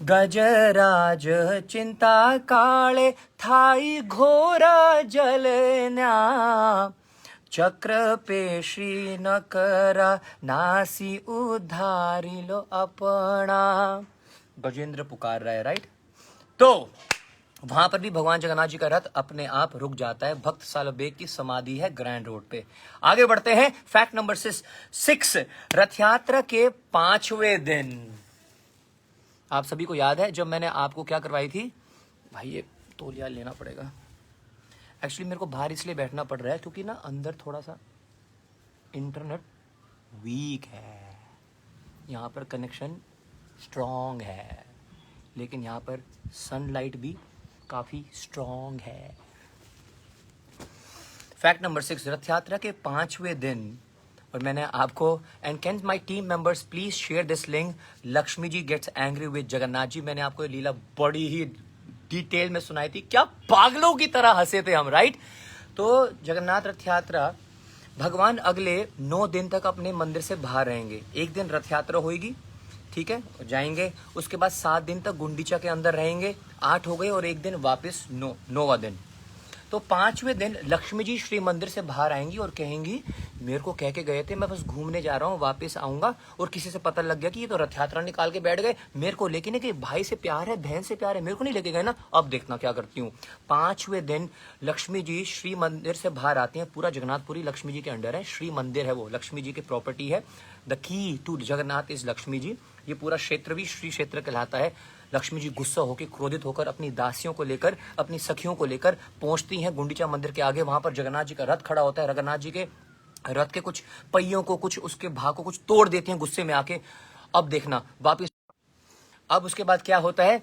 गजराज चिंता काले थाई घोर जलन्या, चक्र पे श्री न करा नासी उधारी लो अपना. गजेंद्र पुकार रहा है. राइट. तो वहां पर भी भगवान जगन्नाथ जी का रथ अपने आप रुक जाता है. भक्त सालोबेग की समाधि है ग्रैंड रोड पे. आगे बढ़ते हैं. फैक्ट नंबर 6, रथ यात्रा के 5वें दिन आप सभी को याद है जब मैंने आपको क्या करवाई थी भाई, ये तौलिया लेना पड़ेगा। एक्चुअली मेरे को बाहर इसलिए बैठना पड़ रहा है क्योंकि ना अंदर थोड़ा सा इंटरनेट वीक है, यहाँ पर कनेक्शन स्ट्रॉन्ग है, लेकिन यहाँ पर सनलाइट भी काफ़ी स्ट्रॉन्ग है। फैक्ट नंबर 6, रथ यात्रा के 5वें दिन, और मैंने आपको, and can my team members please share this link, Lakshmi ji gets angry with Jagannath ji. मैंने आपको ये लीला बड़ी ही डिटेल में सुनाई थी, क्या पागलों की तरह हंसे थे हम, राइट। तो जगन्नाथ रथ यात्रा, भगवान अगले 9 दिन तक अपने मंदिर से बाहर रहेंगे। एक दिन रथ यात्रा होगी, ठीक है, जाएंगे, उसके बाद 7 दिन तक गुंडीचा के अंदर रहेंगे, 8 हो गए, और एक दिन वापस 9वां दिन। तो 5वें दिन लक्ष्मी जी श्री मंदिर से बाहर आएंगी और कहेंगी मेरे को कह के गए थे मैं बस घूमने जा रहा हूँ, वापस आऊंगा, और किसी से पता लग गया कि ये तो रथ यात्रा निकाल के बैठ गए, मेरे को लेके नहीं गए, भाई से प्यार है, बहन से प्यार है, मेरे को नहीं लेके गए ना। अब देखना क्या करती हूँ। 5वें दिन लक्ष्मी जी श्री मंदिर से बाहर आती हैं। पूरा जगन्नाथपुरी लक्ष्मी जी के अंडर है, श्री मंदिर है, वो लक्ष्मी जी की प्रॉपर्टी है। The key to Jagannath is Lakshmi ji. ये पूरा क्षेत्र भी श्री क्षेत्र कहलाता है। लक्ष्मी जी गुस्सा होकर, क्रोधित होकर अपनी दासियों को लेकर, अपनी सखियों को लेकर पहुंचती हैं गुंडीचा मंदिर के आगे। वहां पर जगन्नाथ जी का रथ खड़ा होता है, जगन्नाथ जी के रथ के कुछ पहियों को, कुछ उसके भाग को कुछ तोड़ देती हैं गुस्से में आके। अब देखना वापिस, अब उसके बाद क्या होता है,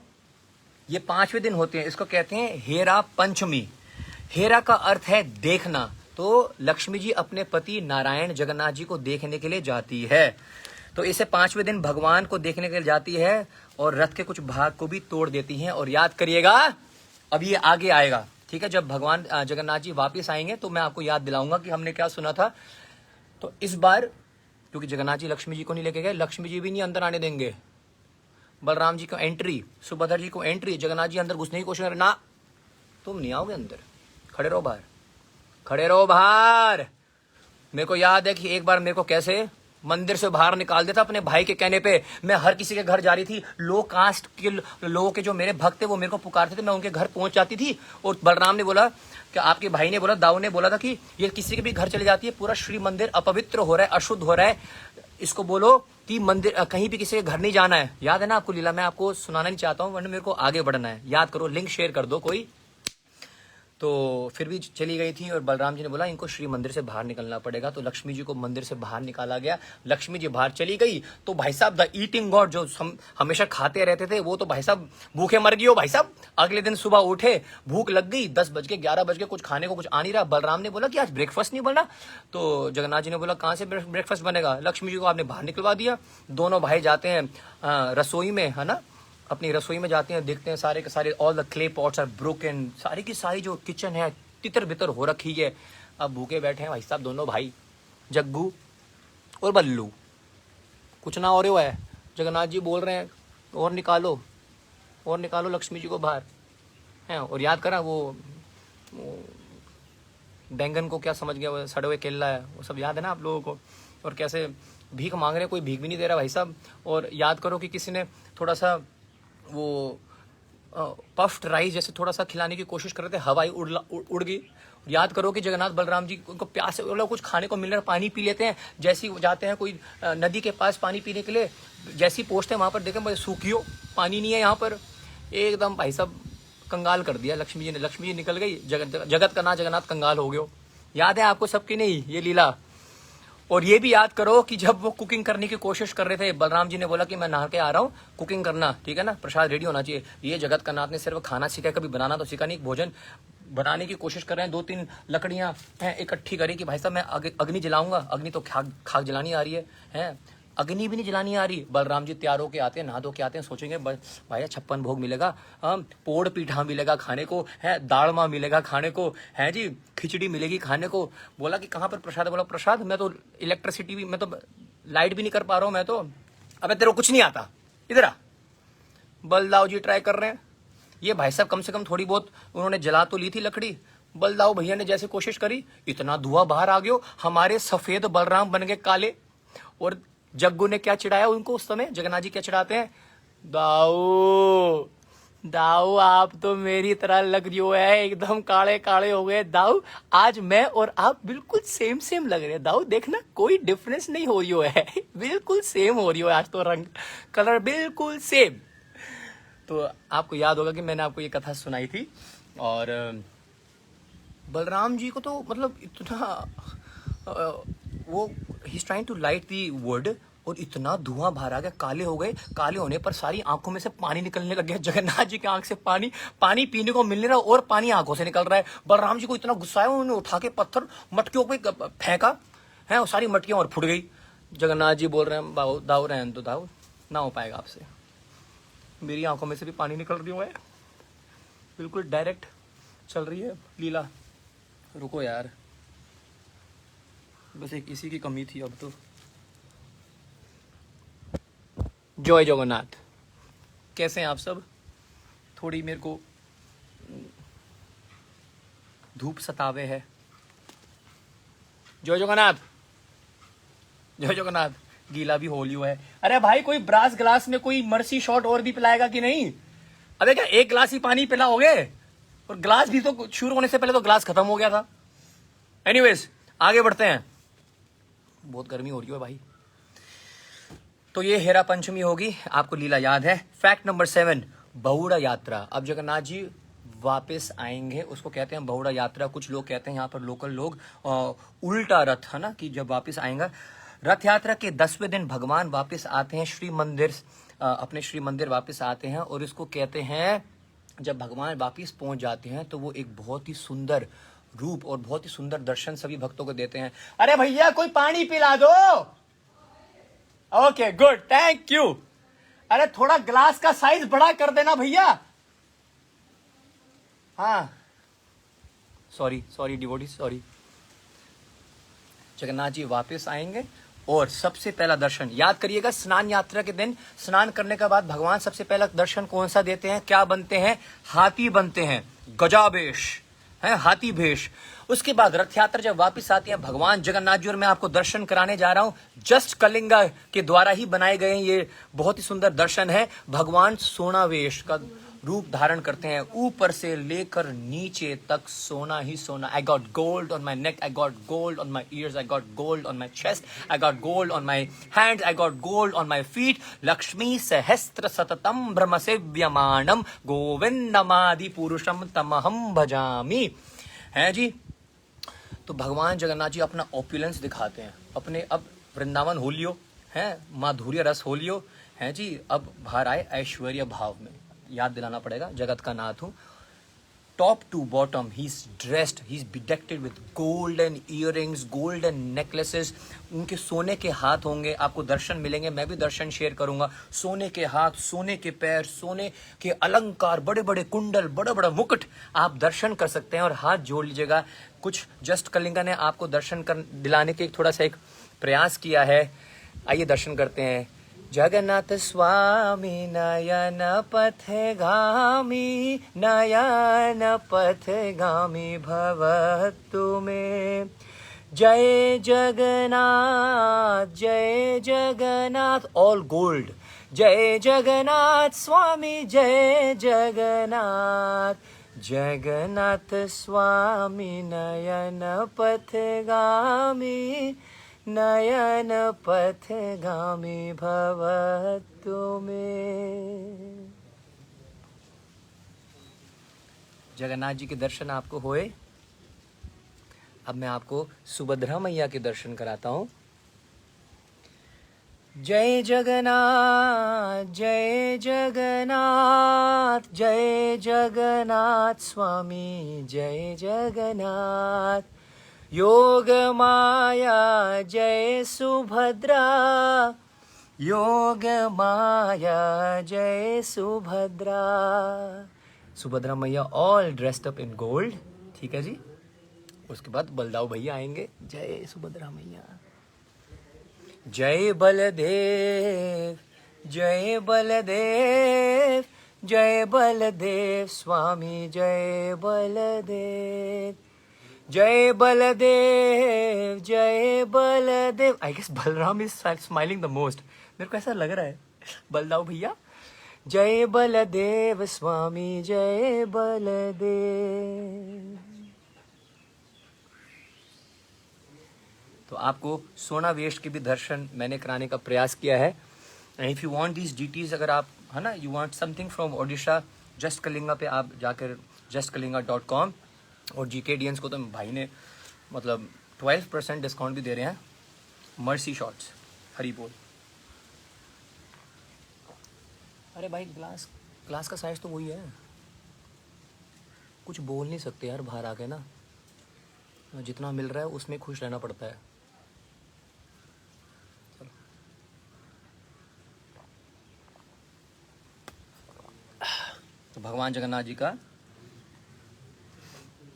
ये 5वें दिन होते हैं, इसको कहते हैं हेरा पंचमी। हेरा का अर्थ है देखना। तो लक्ष्मी जी अपने पति नारायण जगन्नाथ जी को देखने के लिए जाती है। तो इसे 5वें दिन भगवान को देखने के लिए जाती है और रथ के कुछ भाग को भी तोड़ देती हैं। और याद करिएगा, अब ये आगे आएगा, ठीक है, जब भगवान जगन्नाथ जी वापस आएंगे तो मैं आपको याद दिलाऊंगा कि हमने क्या सुना था। तो इस बार क्योंकि जगन्नाथ जी लक्ष्मी जी को नहीं लेके गए, लक्ष्मी जी भी नहीं अंदर आने देंगे, बलराम जी को एंट्री, सुभद्रा जी को एंट्री, जगन्नाथ जी अंदर घुसने की कोशिश कर, ना तुम नहीं आओगे अंदर, खड़े रहो बाहर, खड़े रहो बाहर। मेरे को याद है कि एक बार मेरे को कैसे मंदिर से बाहर निकाल देता अपने भाई के कहने पे। मैं हर किसी के घर जा रही थी, लो कास्ट के लोगों के जो मेरे भक्त थे वो मेरे को पुकारते थे, मैं उनके घर पहुंच जाती थी। और बलराम ने बोला कि आपके भाई ने बोला, दाऊ ने बोला था कि ये किसी के भी घर चले जाती है, पूरा श्री मंदिर अपवित्र हो रहा है, अशुद्ध हो रहा है, इसको बोलो कि मंदिर कहीं भी किसी के घर नहीं जाना है। याद है ना आपको लीला, मैं आपको सुनाना नहीं चाहता हूँ वरना मेरे को आगे बढ़ना है, याद करो, लिंक शेयर कर दो कोई। तो फिर भी चली गई थी और बलराम जी ने बोला इनको श्री मंदिर से बाहर निकलना पड़ेगा। तो लक्ष्मी जी को मंदिर से बाहर निकाला गया। लक्ष्मी जी बाहर चली गई तो भाई साहब द ईटिंग गॉड जो हमेशा खाते रहते थे वो तो भाई साहब भूखे मर गई हो भाई साहब। अगले दिन सुबह उठे, भूख लग गई, 10 बज के 11 बज के, कुछ खाने को कुछ आ नहीं रहा। बलराम ने बोला कि आज ब्रेकफास्ट नहीं बना। तो जगन्नाथ जी ने बोला कहाँ से ब्रेकफास्ट बनेगा, लक्ष्मी जी को आपने बाहर निकलवा दिया। दोनों भाई जाते हैं रसोई में, है ना, अपनी रसोई में जाते हैं, देखते हैं सारे के सारे all the clay pots are broken, सारी की सारी जो किचन है तितर बितर हो रखी है। अब भूखे बैठे हैं भाई साहब दोनों भाई, जग्गू और बल्लू, कुछ ना हो रहा है। जगन्नाथ जी बोल रहे हैं और निकालो लक्ष्मी जी को बाहर है। और याद करा वो बैंगन को क्या समझ गया, वो सड़े हुए केला है, वो सब याद है ना आप लोगों को। और कैसे भीख मांग रहे हैं, कोई भीख भी नहीं दे रहा भाई साहब। और याद करो कि किसी ने थोड़ा सा वो पफ्ड राइस जैसे थोड़ा सा खिलाने की कोशिश कर रहे थे, हवाई उड़ गई। याद करो कि जगन्नाथ बलराम जी उनको प्यास से, कुछ खाने को मिल रहा है, पानी पी लेते हैं। जैसे ही जाते हैं कोई नदी के पास पानी पीने के लिए, जैसे ही पहुंचते हैं वहां पर देखें सूखियो, पानी नहीं है यहाँ पर। एकदम भाई साहब कंगाल कर दिया लक्ष्मी जी ने। लक्ष्मी जी निकल गई, जगत का ना जगन्नाथ कंगाल हो गयो। याद है आपको सबकी नहीं ये लीला। और ये भी याद करो कि जब वो कुकिंग करने की कोशिश कर रहे थे, बलराम जी ने बोला कि मैं नहा के आ रहा हूँ, कुकिंग करना, ठीक है ना, प्रसाद रेडी होना चाहिए। ये जगत का नाथ ने सिर्फ खाना सीखा, कभी बनाना तो सीखा नहीं। भोजन बनाने की कोशिश कर रहे हैं, 2-3 लकड़ियां हैं इकट्ठी करी कि भाई साहब मैं अग्नि जलाऊंगा। अग्नि तो खाक जलानी आ रही है, अग्नि भी नहीं जलानी आ रही। बलराम जी तैयार होके आते हैं, नहा धो के आते हैं, सोचेंगे भाई 56 भोग मिलेगा, पोड़ पीठा मिलेगा खाने को है, दालमा मिलेगा खाने को है जी, खिचड़ी मिलेगी खाने को। बोला कि कहाँ पर प्रसाद, बोला प्रसाद, मैं तो इलेक्ट्रिसिटी भी, मैं तो लाइट भी नहीं कर पा रहा हूँ मैं तो। अबे तेरे को कुछ नहीं आता, इधर आ। बलदाऊ जी ट्राई कर रहे हैं। ये भाई साहब कम से कम थोड़ी बहुत उन्होंने जला तो ली थी लकड़ी। बलदाऊ भैया ने जैसे कोशिश करी, इतना धुआं बाहर आ गया, हमारे सफेद बलराम बन गए काले। और जग्गू ने क्या चिढ़ाया उनको उस समय, जगन्नाथ जी क्या चिढ़ाते हैं, दाऊ आप तो मेरी तरह लग रही हो है, एकदम काले काले हो गए दाऊ। आज मैं और आप बिल्कुल सेम लग रहे हैं दाऊ, देखना कोई डिफरेंस नहीं हो रही है, बिल्कुल सेम हो रही हो आज तो, रंग कलर बिल्कुल सेम। तो आपको याद होगा कि मैंने आपको ये कथा सुनाई थी, और बलराम जी को तो मतलब इतना वो he is trying to light the wood, और इतना धुआं बाहर आ गया, काले हो गए। काले होने पर सारी आंखों में से पानी निकलने लग गया। जगन्नाथ जी की आंख से पानी पीने को मिल नहीं रहा, और पानी आंखों से निकल रहा है। बलराम जी को इतना गुस्सा आया, उन्होंने उठा के पत्थर मटकियों पे फेंका है, और सारी मटकियां और फुट गई। जगन्नाथ जी बोल रहे हैं, दाऊ रहन तो दाऊ, ना हो पाएगा आपसे, मेरी आंखों में से भी पानी निकल रही है, बिल्कुल डायरेक्ट चल रही है लीला। रुको यार, बस एक इसी की कमी थी अब तो। जय जगन्नाथ। कैसे हैं आप सब? थोड़ी मेरे को धूप सतावे है। जय जगन्नाथ, जय जगन्नाथ। गीला भी होलियो है। अरे भाई, कोई ब्रास ग्लास में कोई मर्सी शॉट और भी पिलाएगा कि नहीं? अबे क्या एक ग्लास ही पानी पिलाओगे? और ग्लास भी तो शुरू होने से पहले तो ग्लास खत्म हो गया था। एनीवेज, आगे बढ़ते हैं। बहुत गर्मी हो रही है भाई। तो ये हेरा पंचमी होगी, आपको लीला याद है। फैक्ट नंबर 7, बहुड़ा यात्रा। अब जगन्नाथ जी वापस आएंगे, उसको कहते हैं बहुड़ा यात्रा। कुछ लोग कहते हैं यहाँ पर लोकल लोग उल्टा रथ, है ना, कि जब वापस आएगा। रथ यात्रा के 10वें दिन भगवान वापस आते हैं श्री मंदिर, अपने श्री मंदिर वापस आते हैं, और इसको कहते हैं जब भगवान वापस पहुंच जाते हैं तो वो एक बहुत ही सुंदर रूप और बहुत ही सुंदर दर्शन सभी भक्तों को देते हैं। अरे भैया, कोई पानी पिला दो। Okay good, thank you. अरे थोड़ा ग्लास का साइज बड़ा कर देना भैया। हाँ, sorry devotee, sorry. Jagannath ji वापस आएंगे, और सबसे पहला दर्शन याद करिएगा, स्नान यात्रा के दिन स्नान करने के बाद भगवान सबसे पहला दर्शन कौन सा देते हैं? क्या बनते हैं? हाथी बनते हैं, गजावेश है, हाथी भेष। उसके बाद रथ यात्रा जब वापस आती है भगवान जगन्नाथ जी, और मैं आपको दर्शन कराने जा रहा हूं। जस्ट कलिंगा के द्वारा ही बनाए गए ये बहुत ही सुंदर दर्शन है। भगवान सोनावेश का रूप धारण करते हैं, ऊपर से लेकर नीचे तक सोना ही सोना। I got gold on my neck, I got gold on my years, I got gold on my chest, I got gold on my hands, I got gold on my feet. Lakshmi सहस्त्र सततम ब्रह्म सेव्यमानम गोविंदमादि पुरुषम तमहम भजामि। है जी। तो भगवान जगन्नाथ जी अपना ऑपुलेंस दिखाते हैं अपने। अब वृंदावन होलियो है, माधुर्य रस होलियो है जी। अब बाहर आए ऐश्वर्य भाव में। याद दिलाना पड़ेगा, जगत का नाथ हूं। Top to bottom he is dressed, he is bedecked with golden earrings, golden necklaces. उनके सोने के हाथ होंगे, आपको दर्शन मिलेंगे, मैं भी दर्शन शेयर करूंगा। सोने के हाथ, सोने के पैर, सोने के अलंकार, बड़े बड़े कुंडल, बड़ा बड़ा मुकुट, आप दर्शन कर सकते हैं। और हाथ जोड़ लीजिएगा। कुछ जस्ट कलिंगा ने आपको दर्शन कर दिलाने के थोड़ा सा एक प्रयास किया है। आइए दर्शन करते हैं। जगन्नाथ स्वामी नयन पथगामी, नयन पथगामी भवतु मे। जय जगन्नाथ, जय जगन्नाथ, ऑल गोल्ड। जय जगन्नाथ स्वामी, जय जगन्नाथ, जगन्नाथ स्वामी नयन पथगामी, नयन पथगामी भवतु मे। जगन्नाथ जी के दर्शन आपको होए। अब मैं आपको सुभद्रा मैया के दर्शन कराता हूं। जय जगन्नाथ, जय जगन्नाथ, जय जगन्नाथ स्वामी, जय जगन्नाथ। योग माया जय सुभद्रा, योग माया जय सुभद्रा। सुभद्रा मैया all dressed up in gold, ठीक है जी। उसके बाद बलदाऊ भैया आएंगे। जय सुभद्रा मैया। जय बलदेव, जय बलदेव, जय बलदेव स्वामी, जय बलदेव, जय बलदेव, जय Baldev. I guess Balram is smiling the most, मेरे को ऐसा लग रहा है। बलदाऊ भैया, जय बलदेव स्वामी, जय बलदेव। तो आपको सोना वेश के भी दर्शन मैंने कराने का प्रयास किया है। And if you want these deities, अगर आप है ना, you want something from Odisha, just Kalinga पे आप जाकर justkalinga.com, और GKDNs को तो भाई ने मतलब 12% डिस्काउंट भी दे रहे हैं। मर्सी शॉर्ट्स, हरी बोल। अरे भाई ग्लास का साइज तो वही है, कुछ बोल नहीं सकते यार बाहर आके ना, जितना मिल रहा है उसमें खुश रहना पड़ता है। चलो तो भगवान जगन्नाथ जी का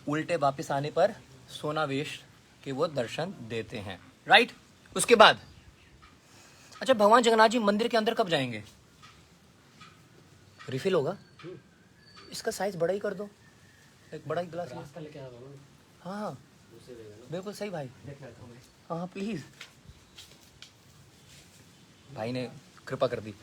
उल्टे वापस आने पर सोना वेश के वो दर्शन देते हैं, राइट। उसके बाद अच्छा, भगवान जगन्नाथ जी मंदिर के अंदर कब जाएंगे? रिफिल होगा, इसका साइज बड़ा ही कर दो, एक बड़ा ही गिलास। हाँ हाँ बिल्कुल सही भाई, हाँ प्लीज, भाई ने कृपा कर दी।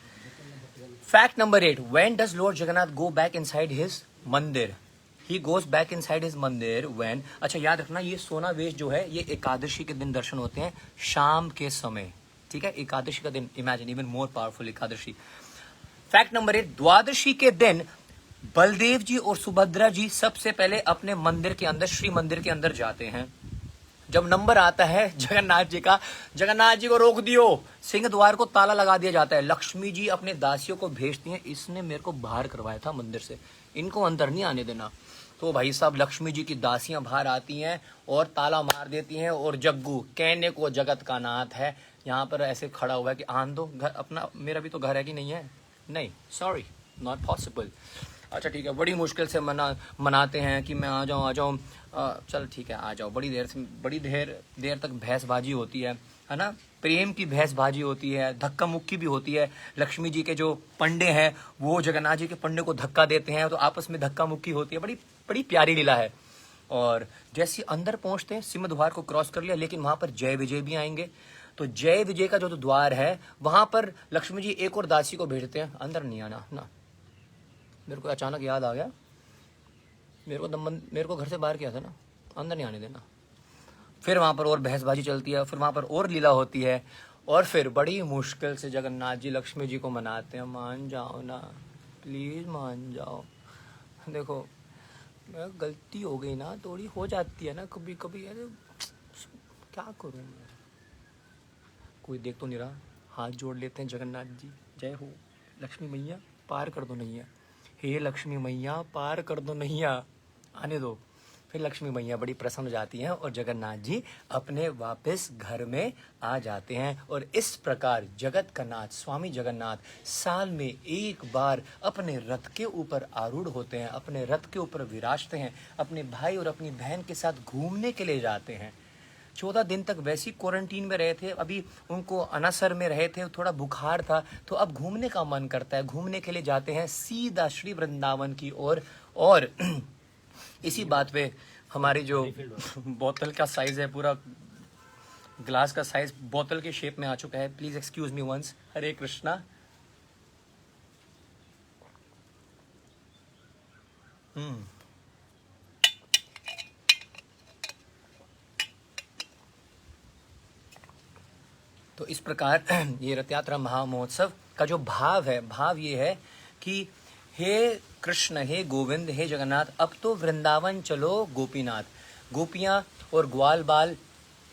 Fact number 8, when does Lord Jagannath go back inside his mandir? He goes back inside his mandir when, अच्छा याद रखना, ये सोना वेश जो है ये एकादशी के दिन दर्शन होते हैं, शाम के समय, ठीक है, एकादशी का दिन, imagine even more powerful Ekadashi. Fact number 8, द्वादशी के दिन बलदेव जी और सुभद्रा जी सबसे पहले अपने मंदिर के अंदर, श्री मंदिर के अंदर जाते हैं। जब नंबर आता है जगन्नाथ जी का, जगन्नाथ जी को रोक दियो, सिंह द्वार को ताला लगा दिया जाता है। लक्ष्मी जी अपने दासियों को भेजती हैं, इसने मेरे को बाहर करवाया था मंदिर से, इनको अंदर नहीं आने देना। तो भाई साहब लक्ष्मी जी की दासियां बाहर आती हैं और ताला मार देती हैं, और जग्गू कहने को जगत का नाथ है यहाँ पर ऐसे खड़ा हुआ है कि आन दो घर अपना, मेरा भी तो घर है कि नहीं है, नहीं सॉरी नॉट पॉसिबल। अच्छा ठीक है, बड़ी मुश्किल से मनाते हैं कि मैं आ जाऊं, चल ठीक है आ जाओ। बड़ी देर तक भैंसबाजी होती है ना, प्रेम की भैंसबाजी होती है, धक्का मुक्की भी होती है। लक्ष्मी जी के जो पंडे हैं वो जगन्नाथ जी के पंडे को धक्का देते हैं, तो आपस में धक्का मुक्की होती है, बड़ी प्यारी लीला है। और जैसे अंदर पहुंचते हैं, सिंह द्वार को क्रॉस कर लिया, लेकिन वहां पर जय विजय भी आएंगे। तो जय विजय का जो द्वार है वहां पर लक्ष्मी जी एक और दासी को भेजते हैं, अंदर नहीं आना ना। मेरे को अचानक याद आ गया, मेरे को घर से बाहर किया था ना, अंदर नहीं आने देना। फिर वहां पर और बहसबाजी चलती है, फिर वहां पर और लीला होती है, और फिर बड़ी मुश्किल से जगन्नाथ जी लक्ष्मी जी को मनाते हैं, मान जाओ ना प्लीज मान जाओ। देखो गलती हो गई ना, थोड़ी हो जाती है ना कभी कभी, अरे क्या करूं मैं, कोई देख तो नहीं रहा। हाथ जोड़ लेते हैं, जगन्नाथ जी जय हो, लक्ष्मी मैया पार कर दो नैया, हे लक्ष्मी मैया पार कर दो नैया, आने दो। फिर लक्ष्मी मैया बड़ी प्रसन्न हो जाती हैं और जगन्नाथ जी अपने वापस घर में आ जाते हैं। और इस प्रकार जगत का नाथ स्वामी जगन्नाथ साल में एक बार अपने रथ के ऊपर आरूढ़ होते हैं, अपने रथ के ऊपर विराजते हैं, अपने भाई और अपनी बहन के साथ घूमने के लिए जाते हैं। 14 दिन तक वैसी क्वारंटीन में रहे थे, अभी उनको अनसर में रहे थे, थोड़ा बुखार था, तो अब घूमने का मन करता है, घूमने के लिए जाते हैं सीधा श्री वृंदावन की ओर। और इसी बात पे हमारी जो बोतल का साइज है, पूरा ग्लास का साइज बोतल के शेप में आ चुका है, प्लीज एक्सक्यूज मी वंस। हरे कृष्णा। तो इस प्रकार ये रथ यात्रा महामहोत्सव का जो भाव है, भाव ये है कि हे कृष्ण, हे गोविंद, हे जगन्नाथ, अब तो वृंदावन चलो गोपीनाथ। गोपियां और ग्वाल बाल,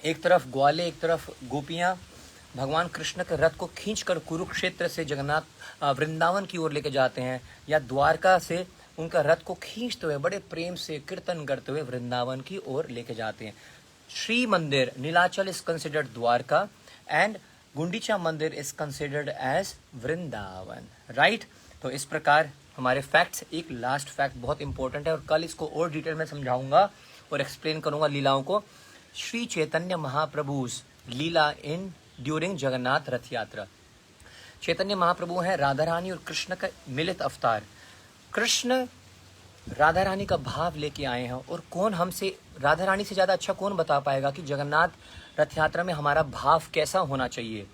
एक तरफ ग्वाले एक तरफ गोपियां, भगवान कृष्ण के रथ को खींचकर कुरुक्षेत्र से जगन्नाथ वृंदावन की ओर लेके जाते हैं, या द्वारका से उनका रथ को खींचते हुए बड़े प्रेम से कीर्तन करते हुए वृंदावन की ओर लेके जाते हैं। Shri Mandir Nilachal is considered Dwarka and Gundicha Mandir is considered as Vrindavan, right. तो इस प्रकार हमारे फैक्ट्स, एक लास्ट फैक्ट बहुत इंपॉर्टेंट है और कल इसको और डिटेल में समझाऊंगा और एक्सप्लेन करूंगा लीलाओं को। श्री चैतन्य महाप्रभु's लीला इन ड्यूरिंग जगन्नाथ रथ यात्रा। चैतन्य महाप्रभु हैं राधा रानी और कृष्ण का मिलित अवतार। कृष्ण राधा रानी का भाव लेके आए हैं, और कौन हमसे, राधा रानी से ज्यादा अच्छा कौन बता पाएगा कि जगन्नाथ रथ यात्रा में हमारा भाव कैसा होना चाहिए।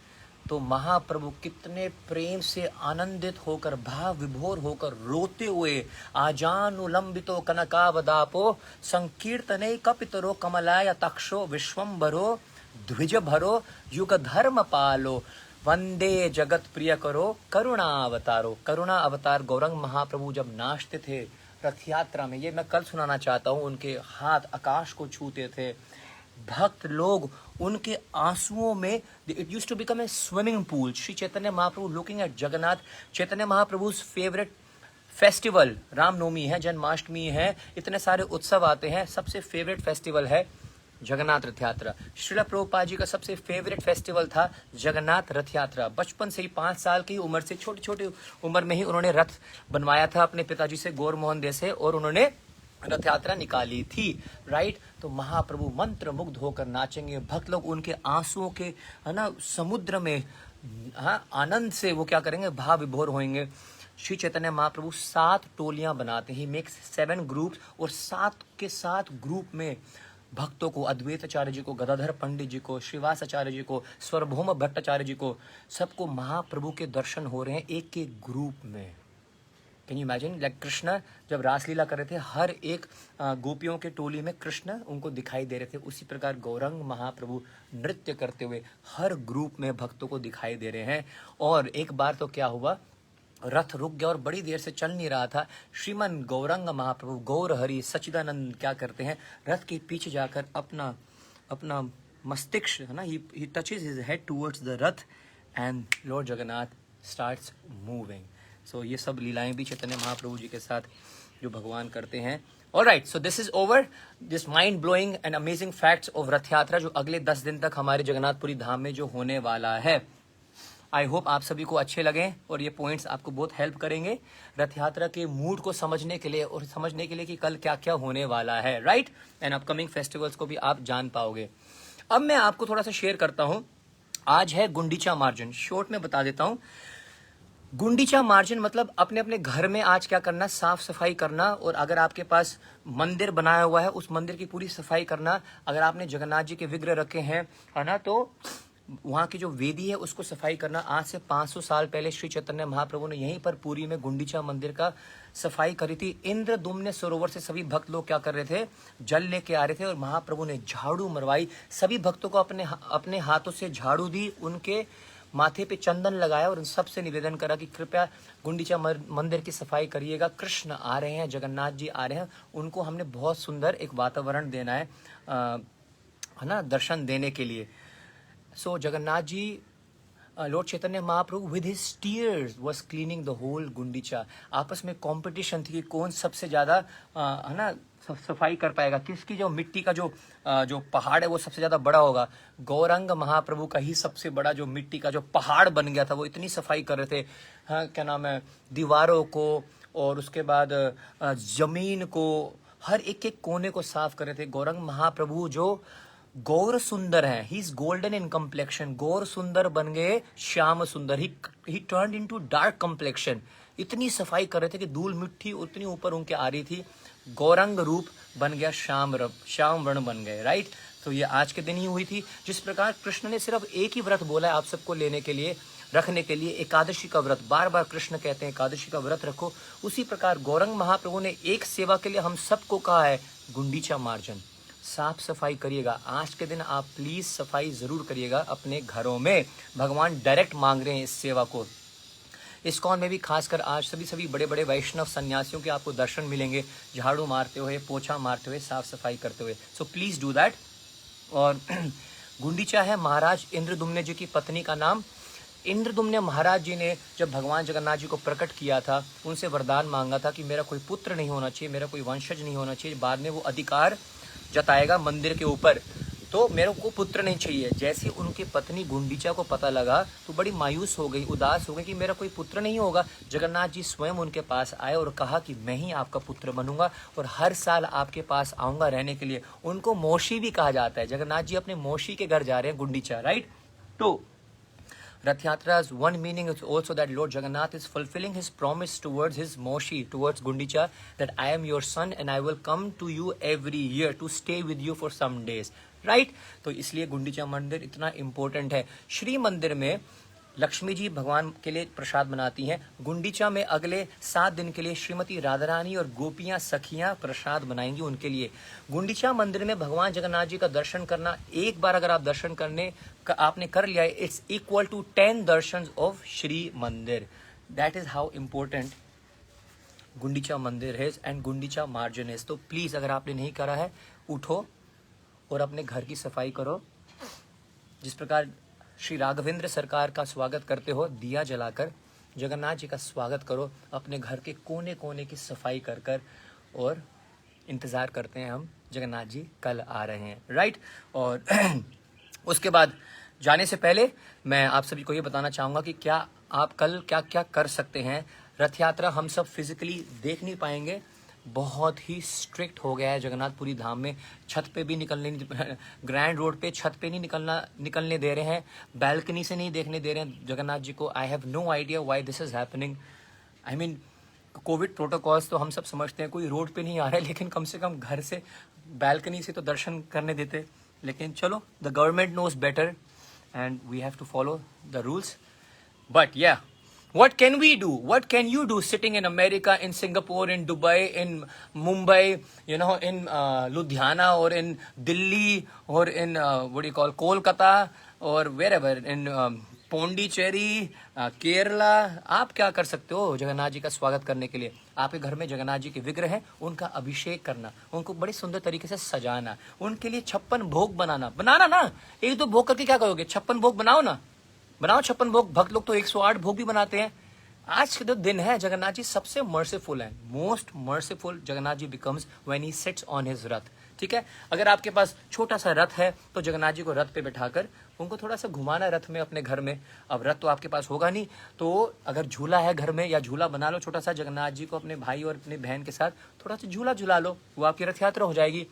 तो महाप्रभु कितने प्रेम से आनंदित होकर, भाव विभोर होकर, रोते हुए, आजानुलंबितो कनकावदापो संकीर्तने कपितरो कमलाय तक्षो विश्वम्भरो द्विज भरो युग धर्म पालो, वंदे जगत प्रिय करो करुणा अवतारो। करुणा अवतार गौरंग महाप्रभु जब नाचते थे रथ यात्रा में, ये मैं कल सुनाना चाहता हूँ, उनके हाथ आकाश को छूते थे, भक्त लोग उनके आंसुओं में, it used to become a swimming pool. Shri Chaitanya Mahaprabhu looking at Jagannath, Chaitanya Mahaprabhu favourite festival Ramnavami है, जन्माष्टमी है, इतने सारे उत्सव आते हैं, सबसे फेवरेट फेस्टिवल है जगन्नाथ रथ यात्रा। श्रील प्रभुपाद जी का सबसे फेवरेट फेस्टिवल था जगन्नाथ रथ यात्रा। बचपन से ही 5 साल की उम्र से, छोटी छोटी उम्र में ही उन्होंने रथ बनवाया था अपने पिताजी से, गौर मोहन दे से, और उन्होंने रथ यात्रा निकाली थी, राइट। तो महाप्रभु मंत्र मुग्ध होकर नाचेंगे, भक्त लोग उनके आंसुओं के, है ना, समुद्र में, हाँ, आनंद से वो क्या करेंगे, भाव विभोर होंगे। श्री चैतन्य महाप्रभु 7 टोलियां बनाते हैं, मेक्स 7 ग्रुप्स, और 7 के 7 ग्रुप में भक्तों को, अद्वैत आचार्य जी को, गदाधर पंडित जी को, श्रीवास आचार्य जी को, स्वरभौम भट्टाचार्य जी को, सबको महाप्रभु के दर्शन हो रहे हैं एक एक ग्रुप में। Can you imagine, like Krishna जब रासलीला कर रहे थे, हर एक गोपियों के टोली में कृष्ण उनको दिखाई दे रहे थे, उसी प्रकार गौरंग महाप्रभु नृत्य करते हुए हर ग्रुप में भक्तों को दिखाई दे रहे हैं। और एक बार तो क्या हुआ, रथ रुक गया और बड़ी देर से चल नहीं रहा था। श्रीमन गौरंग महाप्रभु गौर हरि सच्चिदानंद क्या करते हैं, रथ के पीछे जाकर अपना मस्तिष्क, है ना, he touches his head towards the rath and Lord Jagannath starts moving. So ये सब लीलाएं भी चैतन्य महाप्रभु जी के साथ जो भगवान करते हैं। Alright, so this is over, this mind blowing and amazing facts of रथ यात्रा, जो अगले 10 दिन तक हमारे जगन्नाथपुरी धाम में जो होने वाला है। आई होप आप सभी को अच्छे लगे और ये पॉइंट्स आपको बहुत हेल्प करेंगे रथ यात्रा के मूड को समझने के लिए, और समझने के लिए कि कल क्या क्या होने वाला है, राइट, एंड अपकमिंग फेस्टिवल्स को भी आप जान पाओगे। अब मैं आपको थोड़ा सा शेयर करता हूं, आज है गुंडीचा मार्जन। शॉर्ट में बता देता हूं, गुंडीचा मार्जन मतलब अपने अपने घर में आज क्या करना, साफ सफाई करना, और अगर आपके पास मंदिर बनाया हुआ है उस मंदिर की पूरी सफाई करना। अगर आपने जगन्नाथ जी के विग्रह रखे हैं, है ना, तो वहाँ की जो वेदी है उसको सफाई करना। आज से 500 साल पहले श्री चैतन्य महाप्रभु ने यहीं पर पुरी में गुंडीचा मंदिर का सफाई करी थी। इंद्रदुम्न सरोवर से सभी भक्त लोग क्या कर रहे थे, जल लेके आ रहे थे, और महाप्रभु ने झाड़ू मरवाई, सभी भक्तों को अपने हाथों से झाड़ू दी, उनके माथे पे चंदन लगाया, और उन सबसे निवेदन करा कि कृपया गुंडीचा मंदिर की सफाई करिएगा। कृष्ण आ रहे हैं, जगन्नाथ जी आ रहे हैं, उनको हमने बहुत सुंदर एक वातावरण देना है ना, दर्शन देने के लिए। So Jagannath ji, Lord Chaitanya Mahaprabhu with his tears was cleaning the whole Gundicha। आपस में कंपटीशन थी कि कौन सबसे ज्यादा, है ना, सफाई कर पाएगा, किसकी जो मिट्टी का जो पहाड़ है वो सबसे ज्यादा बड़ा होगा। गौरंग महाप्रभु का ही सबसे बड़ा जो मिट्टी का जो पहाड़ बन गया था, वो इतनी सफाई कर रहे थे, हाँ, क्या नाम है, दीवारों को, और उसके बाद जमीन को, हर एक एक कोने को साफ कर रहे थे। गौरंग महाप्रभु जो गौर सुंदर है, he is golden in complexion, Gaur Sundar बन गए Shyam Sundar, he turn into dark complexion. इतनी सफाई कर रहे थे कि धूल मिट्टी उतनी ऊपर उनके आ रही थी, गौरंग रूप बन गया, श्याम वर्ण बन गए, राइट। तो ये आज के दिन ही हुई थी। जिस प्रकार कृष्ण ने सिर्फ एक ही व्रत बोला है आप सबको लेने के लिए, रखने के लिए, एकादशी का व्रत, बार बार कृष्ण कहते हैं एकादशी का व्रत रखो, उसी प्रकार गौरंग महाप्रभु ने एक सेवा के लिए हम सबको कहा है, गुंडीचा मार्जन, साफ सफाई करिएगा। आज के दिन आप प्लीज सफाई जरूर करिएगा अपने घरों में, भगवान डायरेक्ट मांग रहे हैं इस सेवा को। इस्कॉन में भी खासकर आज सभी बड़े बड़े वैष्णव सन्यासियों के आपको दर्शन मिलेंगे, झाड़ू मारते हुए, पोछा मारते हुए, साफ सफाई करते हुए। So please do that. और गुंडीचा है महाराज इंद्रदुम्न जी की पत्नी का नाम। इंद्रदुम्न महाराज जी ने जब भगवान जगन्नाथ जी को प्रकट किया था, उनसे वरदान मांगा था कि मेरा कोई पुत्र नहीं होना चाहिए, मेरा कोई वंशज नहीं होना चाहिए, बाद में वो अधिकार जताएगा मंदिर के ऊपर, तो मेरे को पुत्र नहीं चाहिए। जैसे उनकी पत्नी गुंडीचा को पता लगा तो बड़ी मायूस हो गई, उदास हो गई कि मेरा कोई पुत्र नहीं होगा। जगन्नाथ जी स्वयं उनके पास आए और कहा कि मैं ही आपका पुत्र बनूंगा और हर साल आपके पास आऊंगा रहने के लिए। उनको मौसी भी कहा जाता है, जगन्नाथ जी अपने मौसी के घर जा रहे हैं गुंडीचा, राइट। तो Rath Yatra's one meaning is also that Lord Jagannath is fulfilling his promise towards his Moshi, towards Gundicha, that I am your son and I will come to you every year to stay with you for some days, right? तो इसलिए गुंडीचा मंदिर इतना important है। श्री मंदिर में लक्ष्मी जी भगवान के लिए प्रसाद बनाती हैं। गुंडीचा में अगले 7 दिन के लिए श्रीमती राधा रानी और गोपियां सखियां प्रसाद बनाएंगी उनके लिए। गुंडीचा मंदिर में भगवान जगन्नाथ जी का दर्शन करना, एक बार अगर आप दर्शन करने का आपने कर लिया है, it's equal to 10 darshan of Shri Mandir. That is how important Gundicha Mandir है एंड गुंडीचा मार्जिन है। तो प्लीज अगर आपने नहीं करा है, उठो और अपने घर की सफाई करो। जिस प्रकार श्री राघवेंद्र सरकार का स्वागत करते हो दिया जलाकर, जगन्नाथ जी का स्वागत करो अपने घर के कोने कोने की सफाई कर कर, और इंतज़ार करते हैं हम जगन्नाथ जी कल आ रहे हैं, राइट। और उसके बाद जाने से पहले मैं आप सभी को ये बताना चाहूँगा कि क्या आप कल क्या क्या कर सकते हैं। रथ यात्रा हम सब फिजिकली देख नहीं पाएंगे, बहुत ही स्ट्रिक्ट हो गया है जगन्नाथपुरी धाम में। छत पे भी ग्रैंड रोड पे छत पे नहीं निकलने दे रहे हैं, बैल्कनी से नहीं देखने दे रहे हैं जगन्नाथ जी को। I have no idea why this is happening. I mean Covid protocols तो हम सब समझते हैं, कोई रोड पे नहीं आ रहा है, लेकिन कम से कम घर से बैल्कनी से तो दर्शन करने देते। लेकिन चलो, the government knows better and we have to follow the rules. But yeah, what can we do? What can you do sitting in America, in Singapore, in Dubai, in Mumbai, you know, in Ludhiana, or in Delhi, or in what do you call, Kolkata, or wherever, in Pondicherry, Kerala? आप क्या कर सकते हो जगन्नाथ जी का स्वागत करने के लिए? आपके घर में जगन्नाथ जी के विग्रह है, उनका अभिषेक करना, उनको बड़े सुंदर तरीके से सजाना, उनके लिए 56 भोग बनाना ना। एक दो भोग करके क्या करोगे? 56 भोग बनाओ ना, बनाओ 56 भोग। भक्त लोग तो 108 भोग भी बनाते हैं। आज के जो दिन है, जगन्नाथ जी सबसे मर्सीफुल है। Most merciful Jagannath ji becomes when he sits on his rath. ठीक है, अगर आपके पास छोटा सा रथ है तो जगन्नाथ जी को रथ पे बैठाकर उनको थोड़ा सा घुमाना रथ में अपने घर में। अब रथ तो आपके पास होगा नहीं, तो अगर झूला है घर में, या झूला बना लो छोटा सा, जगन्नाथ जी को अपने भाई और अपनी बहन के साथ थोड़ा सा झूला झूला लो, वो आपकी रथ यात्रा हो जाएगी।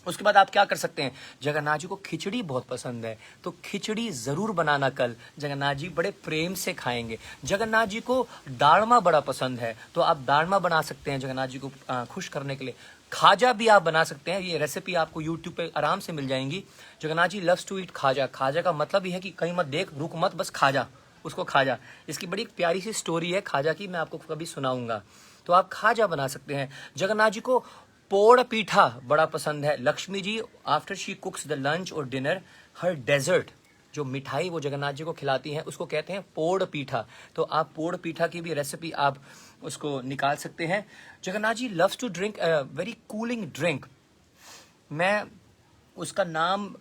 उसके बाद आप क्या कर सकते हैं, जगन्नाथ जी को खिचड़ी बहुत पसंद है, तो खिचड़ी जरूर बनाना कल। जगन्नाथ जी बड़े प्रेम से खाएंगे। जगन्नाथ जी को दालमा बड़ा पसंद है, तो आप दालमा बना सकते हैं जगन्नाथ जी को खुश करने के लिए। खाजा भी आप बना सकते हैं, ये रेसिपी आपको यूट्यूब पे आराम से मिल जाएंगी। Jagannath ji loves to eat खाजा। खाजा का मतलब ये है कि कहीं मत देख, रुक मत, बस खाजा, उसको खाजा। इसकी बड़ी प्यारी सी स्टोरी है खाजा की, मैं आपको कभी सुनाऊंगा। तो आप खाजा बना सकते हैं। जगन्नाथ जी को पोड़ पीठा बड़ा पसंद है। Lakshmi ji after she cooks the lunch और डिनर, हर डेजर्ट, जो मिठाई वो जगन्नाथ जी को खिलाती हैं, उसको कहते हैं पोड़ पीठा। तो आप पोड़ पीठा की भी रेसिपी आप उसको निकाल सकते हैं। Jagannath ji loves to drink very cooling drink. मैं उसका नाम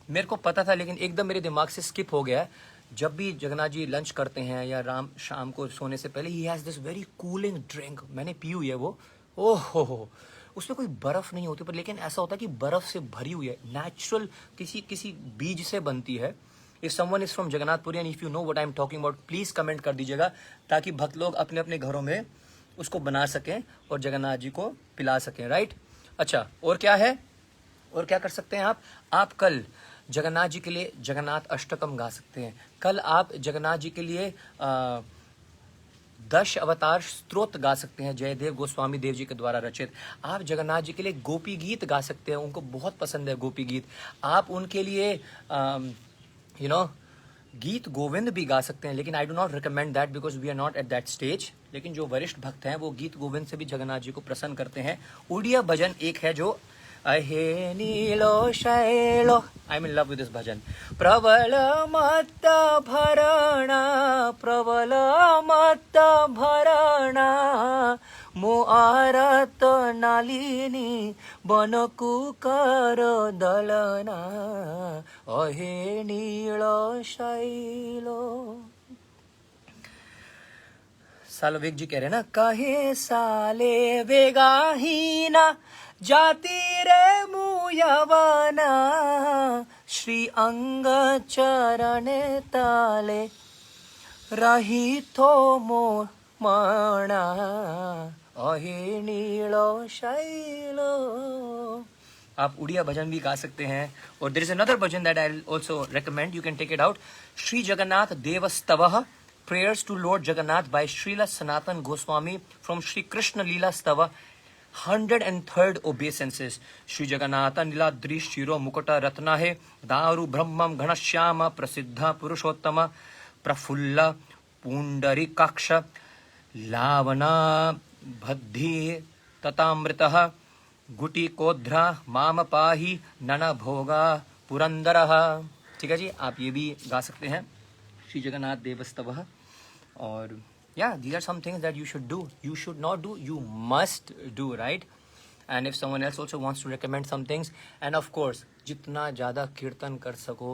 मेरे को पता था, लेकिन एकदम मेरे दिमाग से स्किप हो गया। जब भी जगन्नाथ जी लंच करते हैं या शाम को सोने से पहले, he has this very cooling drink. मैंने पी हुई है वो। ओहो, उसमें कोई बर्फ नहीं होती, पर लेकिन ऐसा होता है कि बर्फ से भरी हुई है, नेचुरल किसी बीज से बनती है। If someone is from Jagannathpuri and if you know what I am talking about, please comment कर दीजिएगा, ताकि भक्त लोग अपने अपने घरों में उसको बना सकें और जगन्नाथ जी को पिला सकें, राइट। अच्छा, और क्या है, और क्या कर सकते हैं आप कल जगन्नाथ जी के लिए जगन्नाथ अष्टकम गा सकते हैं। कल आप जगन्नाथ जी के लिए 10 अवतार स्तोत्र गा सकते हैं, जयदेव गोस्वामी देव जी के द्वारा रचित। आप जगन्नाथ जी के लिए गोपी गीत गा सकते हैं, उनको बहुत पसंद है गोपी गीत। आप उनके लिए गीत गोविंद भी गा सकते हैं, लेकिन I do not recommend that because we are not at that stage. लेकिन जो वरिष्ठ भक्त हैं वो गीत गोविंद से भी जगन्नाथ जी को प्रसन्न करते हैं। उड़िया भजन एक है जो Ahe Nila Saila, I am in love with this bhajan. प्रबल मत भरणा, प्रबल मत भरणा, मो आरत नालिनी बनकु कर दलना, अहे नीलो शैलो। सालोवेग जी कह रहे हैं ना, कहे साले वेगाहीना जाति रे मुयवना, श्री अंग चरण ताले रही थो मोर मणा, अहे नीलो शैलो। आप उड़िया भजन भी गा सकते हैं। और there is another bhajan that I will also recommend, you can take it out. Shri Jagannath Devastavah, prayers to Lord Jagannath by Srila Sanatan Goswami from Sri Krishna Leela Stava, 103rd obeisances. Shri Jagannatha Niladri Shiro Mukata Ratna hai, Daru Brahmam Ghanashyama Prasiddha Purushottama, प्रफुल्ल पुंडरीकाक्ष लावना भद्धि ततामृतः गुटिकोध्रा माम पाहि none भोगा पुरंदरः। ठीक है जी, आप ये भी गा सकते हैं, श्री जगन्नाथ देवस्तवः। और yeah, these are some things that you should do. You should not do, you must do, right? And if someone else also wants to recommend some things, and of course जितना ज़्यादा कीर्तन कर सको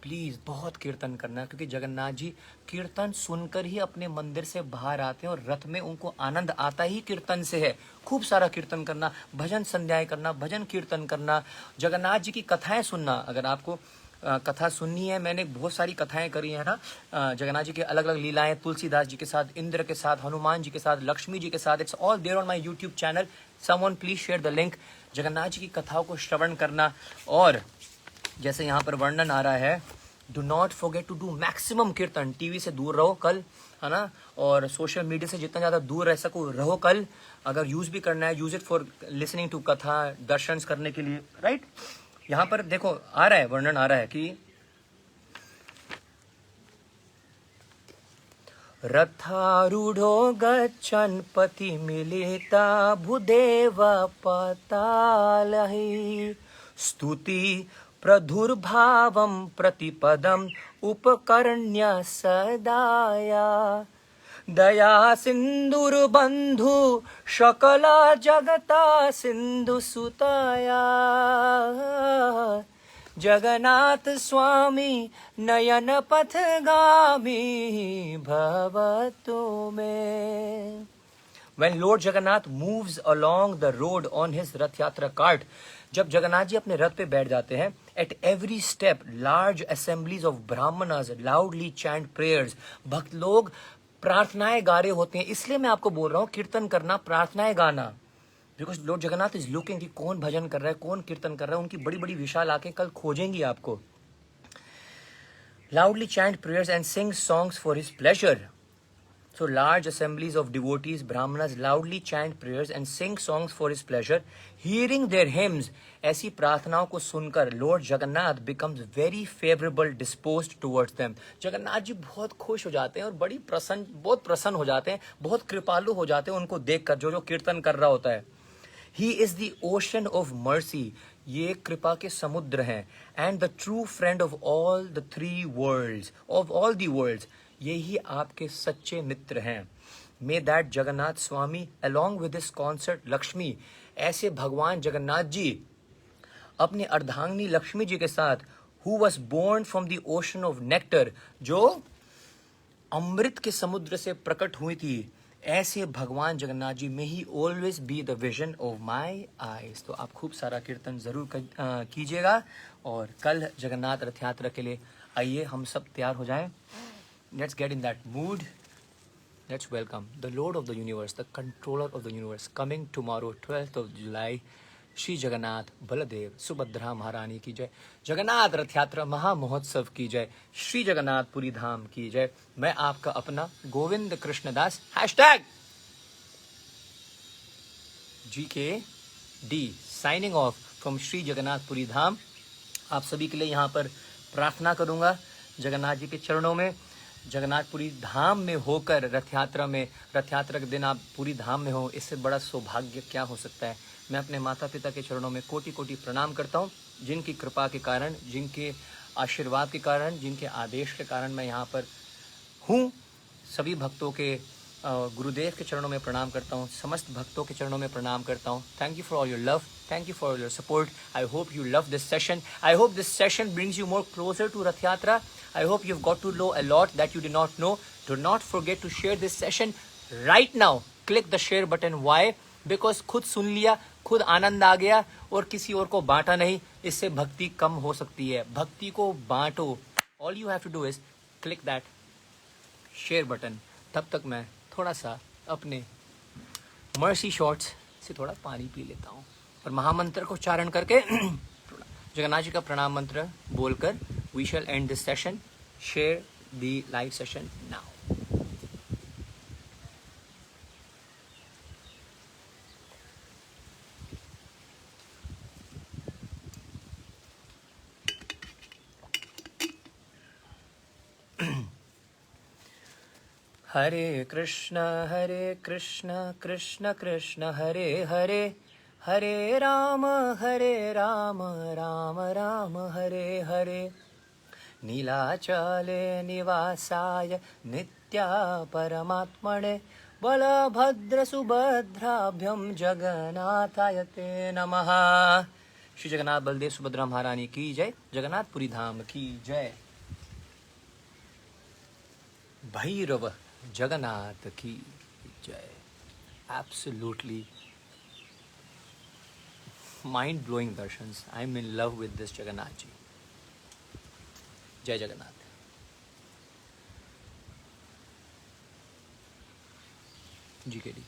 प्लीज़ बहुत कीर्तन करना, क्योंकि जगन्नाथ जी कीर्तन सुनकर ही अपने मंदिर से बाहर आते हैं और रथ में उनको आनंद आता ही कीर्तन से है। खूब सारा कीर्तन करना, भजन संध्याएं करना, भजन कीर्तन करना, जगन्नाथ जी की कथाएं सुनना। अगर आपको कथा सुननी है, मैंने बहुत सारी कथाएं करी हैं ना, जगन्नाथ जी के अलग अलग लीलाएं, तुलसीदास जी के साथ, इंद्र के साथ, हनुमान जी के साथ, लक्ष्मी जी के साथ, it's all there on my YouTube channel. Someone please share the link. Jagannath ji की कथाओं को श्रवण करना, और जैसे यहाँ पर वर्णन आ रहा है, do not forget to do maximum kirtan. TV से दूर रहो कल, है ना, और सोशल मीडिया से जितना ज़्यादा दूर रह सको रहो कल। अगर यूज़ भी करना है, use it for listening to katha, दर्शन करने के लिए, राइट। यहाँ पर देखो आ रहा है, वर्णन आ रहा है कि रथारूढ़ो गच्छन् पति मिलिता भूदेव पतालहि स्तुति प्रधुर्भावं प्रतिपदम् उपकर्ण्य सदाया दया सिंधुर्बंधु शकला जगता सिंधु सुताया जगन्नाथ स्वामी नयन पथगामी भवतु में। When Lord Jagannath moves along the road on his Rath Yatra cart, जब जगन्नाथ जी अपने रथ पे बैठ जाते हैं, at every step large assemblies of brahmanas loudly chant prayers। भक्त लोग प्रार्थनाएं गा रहे होते हैं। इसलिए मैं आपको बोल रहा हूँ कीर्तन करना, प्रार्थनाएं गाना, because Lord Jagannath is looking कि कौन भजन कर रहा है, कौन कीर्तन कर रहा है। उनकी बड़ी बड़ी विशाल आंखें कल खोजेंगी आपको। loudly chant prayers and sing songs for his pleasure। So large assemblies of devotees, brahmanas loudly chant prayers and sing songs for his pleasure। Hearing their hymns, ऐसी प्रार्थनाओं को सुनकर Lord Jagannath becomes very favorable disposed towards them। Jagannath ji बहुत खुश हो जाते हैं और बहुत प्रसन्न हो जाते हैं, बहुत कृपालु हो जाते हैं उनको देखकर, जो कीर्तन कर रहा होता है। He is the ocean of mercy। ये कृपा के समुद्र हैं। And the true friend of all the three worlds, of all the worlds। यही आपके सच्चे मित्र हैं। May that Jagannath Swami along with his consort Lakshmi, ऐसे भगवान जगन्नाथ जी अपने अर्धांगिनी लक्ष्मी जी के साथ, who was born from the ocean of nectar, जो अमृत के समुद्र से प्रकट हुई थी, ऐसे भगवान जगन्नाथ जी में ही always be the vision of my eyes. तो आप खूब सारा कीर्तन जरूर कीजिएगा, और कल जगन्नाथ रथ यात्रा के लिए आइए हम सब तैयार हो जाएं। Let's get in that mood. Let's welcome the Lord of the universe, the controller of the universe, coming tomorrow 12th of July। Shri Jagannath Baldev Subhadra महारानी की जय। जगन्नाथ रथ यात्रा महामहोत्सव की जय। श्री जगन्नाथ पुरी धाम की जय। मैं आपका अपना Govind Krishnadas #GKD signing off from Shri Jagannath Puri Dham. आप सभी के लिए यहाँ पर प्रार्थना करूँगा जगन्नाथ जी के चरणों में। जगन्नाथपुरी धाम में होकर रथ यात्रा के दिन आप पूरी धाम में हो, इससे बड़ा सौभाग्य क्या हो सकता है। मैं अपने माता पिता के चरणों में कोटि कोटि प्रणाम करता हूँ, जिनकी कृपा के कारण, जिनके आशीर्वाद के कारण, जिनके आदेश के कारण मैं यहाँ पर हूँ। सभी भक्तों के गुरुदेव के चरणों में प्रणाम करता हूँ, समस्त भक्तों के चरणों में प्रणाम करता हूँ। Thank you for all your love, thank you for all your support. I hope you love this session. I hope this session brings you more closer to Rath Yatra। I hope you've got to know a lot that you did not know। Do not forget to share this session right now। Click the share button। Why? Because खुद सुन लिया, खुद आनंद आ गया और किसी और को बांटा नहीं, इससे भक्ति कम हो सकती है। भक्ति को बांटो। All you have to do is click that share button। तब तक मैं थोड़ा सा अपने मर्सी शॉट्स से थोड़ा पानी पी लेता हूँ और महामंत्र को उच्चारण करके जगन्नाथ जी का प्रणाम मंत्र बोलकर we shall end this session। Share the live session now। हरे कृष्ण कृष्ण कृष्ण हरे हरे, हरे राम राम राम हरे हरे। नीलाचले निवासाय नित्या परमात्मने, बलभद्र सुभद्राभ्यं जगन्नाथाय ते नमः। श्री जगन्नाथ बलदेव सुभद्रा महारानी की जय, जगन्नाथपुरी धाम की जय। भैरव जगन्नाथ की जय। Absolutely mind-blowing darshans. I am in love with this Jagannath ji. जय जगन्नाथ। जी के डी।